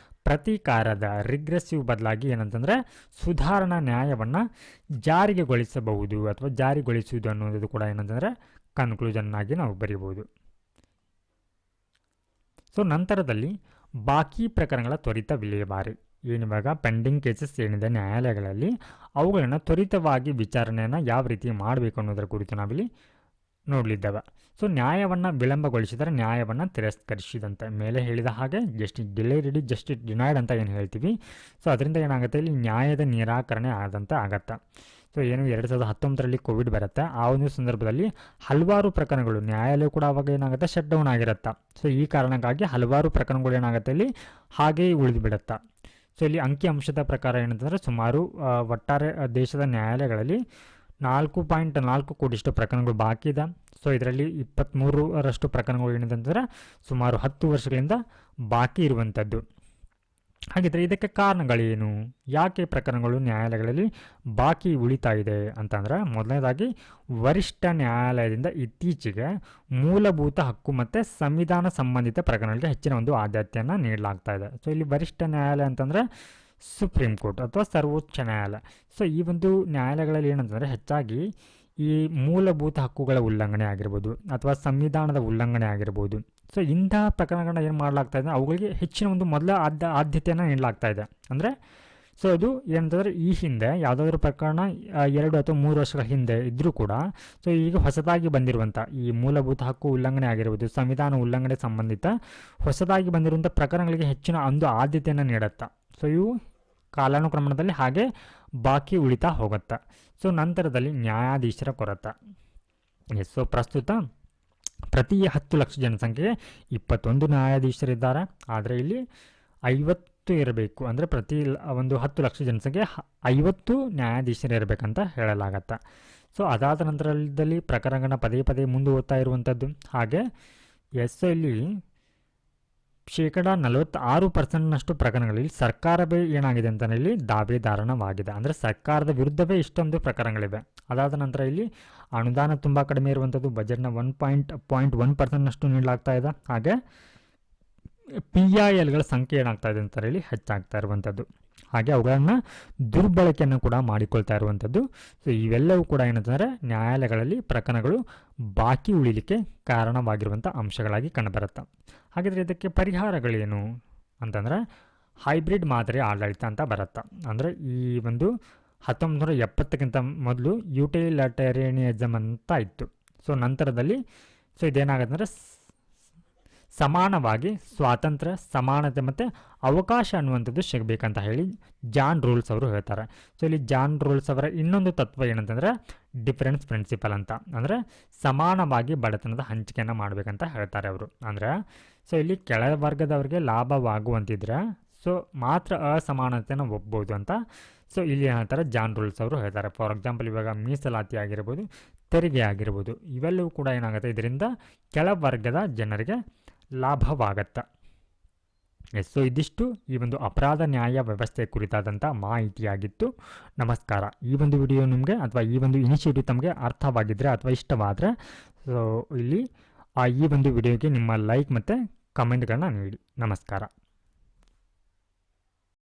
ಪ್ರತೀಕಾರದ ರಿಗ್ರೆಸಿವ್ ಬದಲಾಗಿ ಏನಂತಂದರೆ ಸುಧಾರಣಾ ನ್ಯಾಯವನ್ನು ಜಾರಿಗೆಗೊಳಿಸಬಹುದು ಅಥವಾ ಜಾರಿಗೊಳಿಸುವುದು ಅನ್ನೋದು ಕೂಡ ಏನಂತಂದರೆ ಕನ್ಕ್ಲೂಷನ್ನಾಗಿ ನಾವು ಬರೀಬೋದು. ಸೊ ನಂತರದಲ್ಲಿ ಬಾಕಿ ಪ್ರಕರಣಗಳ ತ್ವರಿತ ವಿಲೇವಾರಿ, ಏನಿವಾಗ ಪೆಂಡಿಂಗ್ ಕೇಸಸ್ ಏನಿದೆ ನ್ಯಾಯಾಲಯಗಳಲ್ಲಿ ಅವುಗಳನ್ನು ತ್ವರಿತವಾಗಿ ವಿಚಾರಣೆಯನ್ನು ಯಾವ ರೀತಿ ಮಾಡಬೇಕು ಅನ್ನೋದರ ಕುರಿತು ನಾವಿಲ್ಲಿ ನೋಡಲಿದ್ದೇವೆ. ಸೊ ನ್ಯಾಯವನ್ನು ವಿಳಂಬಗೊಳಿಸಿದರೆ ನ್ಯಾಯವನ್ನು ತಿರಸ್ಕರಿಸಿದಂತೆ, ಮೇಲೆ ಹೇಳಿದ ಹಾಗೆ ಜಸ್ಟಿಸ್ ಡಿಲೇಡ್ ಜಸ್ಟಿಸ್ ಡಿನೈಡ್ ಅಂತ ಏನು ಹೇಳ್ತೀವಿ. ಸೊ ಅದರಿಂದ ಏನಾಗುತ್ತೆ, ಇಲ್ಲಿ ನ್ಯಾಯದ ನಿರಾಕರಣೆ ಆದಂತೆ ಆಗತ್ತೆ. ಸೊ ಏನು 2019ರಲ್ಲಿ ಕೋವಿಡ್ ಬರುತ್ತೆ, ಆ ಒಂದು ಸಂದರ್ಭದಲ್ಲಿ ಹಲವಾರು ಪ್ರಕರಣಗಳು ನ್ಯಾಯಾಲಯ ಕೂಡ ಅವಾಗ ಏನಾಗುತ್ತೆ ಶಟ್ ಡೌನ್ ಆಗಿರುತ್ತೆ. ಸೊ ಈ ಕಾರಣಕ್ಕಾಗಿ ಹಲವಾರು ಪ್ರಕರಣಗಳು ಏನಾಗುತ್ತೆ ಇಲ್ಲಿ ಹಾಗೆಯೇ ಉಳಿದು ಬಿಡುತ್ತೆ. ಸೊ ಇಲ್ಲಿ ಅಂಕಿಅಂಶದ ಪ್ರಕಾರ ಏನಂತಂದರೆ ಸುಮಾರು ಒಟ್ಟಾರೆ ದೇಶದ ನ್ಯಾಯಾಲಯಗಳಲ್ಲಿ 4.4 ಕೋಟಿಯಷ್ಟು ಪ್ರಕರಣಗಳು ಬಾಕಿ ಇದೆ. ಸೊ ಇದರಲ್ಲಿ 23ರಷ್ಟು ಪ್ರಕರಣಗಳು ಏನಿದೆ ಅಂತಂದರೆ ಸುಮಾರು 10 ವರ್ಷಗಳಿಂದ ಬಾಕಿ ಇರುವಂಥದ್ದು. ಹಾಗಿದ್ರೆ ಇದಕ್ಕೆ ಕಾರಣಗಳೇನು, ಯಾಕೆ ಪ್ರಕರಣಗಳು ನ್ಯಾಯಾಲಯಗಳಲ್ಲಿ ಬಾಕಿ ಉಳಿತಾ ಇದೆ ಅಂತಂದರೆ, ಮೊದಲನೇದಾಗಿ ವರಿಷ್ಠ ನ್ಯಾಯಾಲಯದಿಂದ ಇತ್ತೀಚೆಗೆ ಮೂಲಭೂತ ಹಕ್ಕು ಮತ್ತು ಸಂವಿಧಾನ ಸಂಬಂಧಿತ ಪ್ರಕರಣಗಳಿಗೆ ಹೆಚ್ಚಿನ ಒಂದು ಆದ್ಯತೆಯನ್ನು ನೀಡಲಾಗ್ತಾ ಇದೆ. ಸೊ ಇಲ್ಲಿ ವರಿಷ್ಠ ನ್ಯಾಯಾಲಯ ಅಂತಂದರೆ ಸುಪ್ರೀಂ ಕೋರ್ಟ್ ಅಥವಾ ಸರ್ವೋಚ್ಚ ನ್ಯಾಯಾಲಯ. ಸೊ ಈ ಒಂದು ನ್ಯಾಯಾಲಯಗಳಲ್ಲಿ ಏನಂತಂದರೆ ಹೆಚ್ಚಾಗಿ ಈ ಮೂಲಭೂತ ಹಕ್ಕುಗಳ ಉಲ್ಲಂಘನೆ ಆಗಿರ್ಬೋದು ಅಥವಾ ಸಂವಿಧಾನದ ಉಲ್ಲಂಘನೆ ಆಗಿರ್ಬೋದು. ಸೊ ಇಂತಹ ಪ್ರಕರಣಗಳನ್ನ ಏನು ಮಾಡಲಾಗ್ತಾ ಇದೆ, ಅವುಗಳಿಗೆ ಹೆಚ್ಚಿನ ಒಂದು ಮೊದಲ ಆದ್ಯತೆಯನ್ನು ನೀಡಲಾಗ್ತಾ ಇದೆ. ಅಂದರೆ ಸೊ ಅದು ಏನಂತಂದರೆ ಈ ಹಿಂದೆ ಯಾವುದಾದ್ರೂ ಪ್ರಕರಣ 2 ಅಥವಾ 3 ವರ್ಷಗಳ ಹಿಂದೆ ಇದ್ದರೂ ಕೂಡ ಸೊ ಈಗ ಹೊಸದಾಗಿ ಬಂದಿರುವಂಥ ಈ ಮೂಲಭೂತ ಹಕ್ಕು ಉಲ್ಲಂಘನೆ ಆಗಿರ್ಬೋದು, ಸಂವಿಧಾನ ಉಲ್ಲಂಘನೆ ಸಂಬಂಧಿತ ಹೊಸದಾಗಿ ಬಂದಿರುವಂಥ ಪ್ರಕರಣಗಳಿಗೆ ಹೆಚ್ಚಿನ ಒಂದು ಆದ್ಯತೆಯನ್ನು ನೀಡುತ್ತೆ. ಸೊ ಇವು ಕಾಲಾನುಕ್ರಮಣದಲ್ಲಿ ಹಾಗೆ ಬಾಕಿ ಉಳಿತಾ ಹೋಗುತ್ತೆ. ಸೊ ನಂತರದಲ್ಲಿ ನ್ಯಾಯಾಧೀಶರ ಕೊರತೆ. ಸೊ ಪ್ರಸ್ತುತ ಪ್ರತಿ 10 ಲಕ್ಷ ಜನಸಂಖ್ಯೆಗೆ 21 ನ್ಯಾಯಾಧೀಶರಿದ್ದಾರೆ. ಆದರೆ ಇಲ್ಲಿ 50 ಇರಬೇಕು, ಅಂದರೆ ಪ್ರತಿ ಒಂದು 10 ಲಕ್ಷ ಜನಸಂಖ್ಯೆ 50 ನ್ಯಾಯಾಧೀಶರು ಇರಬೇಕಂತ ಹೇಳಲಾಗತ್ತೆ. ಸೊ ಅದಾದ ನಂತರದಲ್ಲಿ ಪ್ರಕರಣಗಳನ್ನ ಪದೇ ಪದೇ ಮುಂದುವರ್ತಾ ಇರುವಂಥದ್ದು. ಹಾಗೆ ಇಲ್ಲಿ 46% ಪ್ರಕರಣಗಳಲ್ಲಿ ಸರ್ಕಾರವೇ ಏನಾಗಿದೆ ಅಂತ ಇಲ್ಲಿ ದಾವೇದಾರನವಾಗಿದೆ. ಅಂದರೆ ಸರ್ಕಾರದ ವಿರುದ್ಧವೇ ಇಷ್ಟೊಂದು ಪ್ರಕರಣಗಳಿವೆ. ಅದಾದ ನಂತರ ಇಲ್ಲಿ ಅನುದಾನ ತುಂಬ ಕಡಿಮೆ ಇರುವಂಥದ್ದು, ಬಜೆಟ್ನ 1.1% ನೀಡಲಾಗ್ತಾ ಇದೆ. ಹಾಗೆ PILಗಳ ಸಂಖ್ಯೆ ಏನಾಗ್ತಾ ಇದೆ ಅಂತ ಹೇಳಿ ಹೆಚ್ಚಾಗ್ತಾ ಇರುವಂಥದ್ದು. ಹಾಗೆ ಅವುಗಳನ್ನು ದುರ್ಬಳಕೆಯನ್ನು ಕೂಡ ಮಾಡಿಕೊಳ್ತಾ ಇರುವಂಥದ್ದು. ಸೊ ಇವೆಲ್ಲವೂ ಕೂಡ ಏನಂತಂದರೆ ನ್ಯಾಯಾಲಯಗಳಲ್ಲಿ ಪ್ರಕರಣಗಳು ಬಾಕಿ ಉಳಿಲಿಕ್ಕೆ ಕಾರಣವಾಗಿರುವಂಥ ಅಂಶಗಳಾಗಿ ಕಂಡುಬರುತ್ತೆ. ಹಾಗಾದರೆ ಇದಕ್ಕೆ ಪರಿಹಾರಗಳೇನು ಅಂತಂದರೆ ಹೈಬ್ರಿಡ್ ಮಾದರಿ ಆಡಳಿತ ಅಂತ ಬರುತ್ತೆ. ಅಂದರೆ ಈ ಒಂದು 1970ಕ್ಕಿಂತ ಮೊದಲು ಯುಟಿಲಿಟೇರಿಯನಿಸಮ್ ಅಂತ ಇತ್ತು. ಸೊ ನಂತರದಲ್ಲಿ ಸೊ ಇದೇನಾಗುತ್ತೆ ಅಂದರೆ ಸಮಾನವಾಗಿ ಸ್ವಾತಂತ್ರ್ಯ, ಸಮಾನತೆ ಮತ್ತು ಅವಕಾಶ ಅನ್ನುವಂಥದ್ದು ಸಿಗಬೇಕಂತ ಹೇಳಿ ಜಾನ್ ರೂಲ್ಸ್ ಅವರು ಹೇಳ್ತಾರೆ. ಸೊ ಇಲ್ಲಿ ಜಾನ್ ರೂಲ್ಸ್ ಅವರ ಇನ್ನೊಂದು ತತ್ವ ಏನಂತಂದರೆ ಡಿಫರೆನ್ಸ್ ಪ್ರಿನ್ಸಿಪಲ್ ಅಂತ. ಅಂದರೆ ಸಮಾನವಾಗಿ ಬಡತನದ ಹಂಚಿಕೆಯನ್ನು ಮಾಡಬೇಕಂತ ಹೇಳ್ತಾರೆ ಅವರು. ಅಂದರೆ ಸೊ ಇಲ್ಲಿ ಕೆಳವರ್ಗದವರಿಗೆ ಲಾಭವಾಗುವಂತಿದ್ರೆ ಸೊ ಮಾತ್ರ ಅಸಮಾನತೆಯನ್ನು ಒಪ್ಬೋದು ಅಂತ ಸೊ ಇಲ್ಲಿ ಹೇಳ್ತಾರೆ ಜಾನ್ ರೂಲ್ಸ್ ಅವರು ಹೇಳ್ತಾರೆ. ಫಾರ್ ಎಕ್ಸಾಂಪಲ್ ಇವಾಗ ಮೀಸಲಾತಿ ಆಗಿರ್ಬೋದು, ತೆರಿಗೆ ಆಗಿರ್ಬೋದು, ಇವೆಲ್ಲವೂ ಕೂಡ ಏನಾಗುತ್ತೆ, ಇದರಿಂದ ಕೆಳವರ್ಗದ ಜನರಿಗೆ ಲಾಭವಾಗತ್ತೆ. ಸೊ ಇದಿಷ್ಟು ಈ ಒಂದು ಅಪರಾಧ ನ್ಯಾಯ ವ್ಯವಸ್ಥೆ ಕುರಿತಾದಂಥ ಮಾಹಿತಿಯಾಗಿತ್ತು. ನಮಸ್ಕಾರ. ಈ ಒಂದು ವಿಡಿಯೋ ನಿಮಗೆ ಅಥವಾ ಈ ಒಂದು ಇನಿಷಿಯೇಟಿವ್ ತಮಗೆ ಅರ್ಥವಾಗಿದ್ದರೆ ಅಥವಾ ಇಷ್ಟವಾದರೆ ಸೊ ಇಲ್ಲಿ ಈ ಒಂದು ವಿಡಿಯೋಗೆ ನಿಮ್ಮ ಲೈಕ್ ಮತ್ತು ಕಮೆಂಟ್ಗಳನ್ನ ನೀಡಿ. ನಮಸ್ಕಾರ.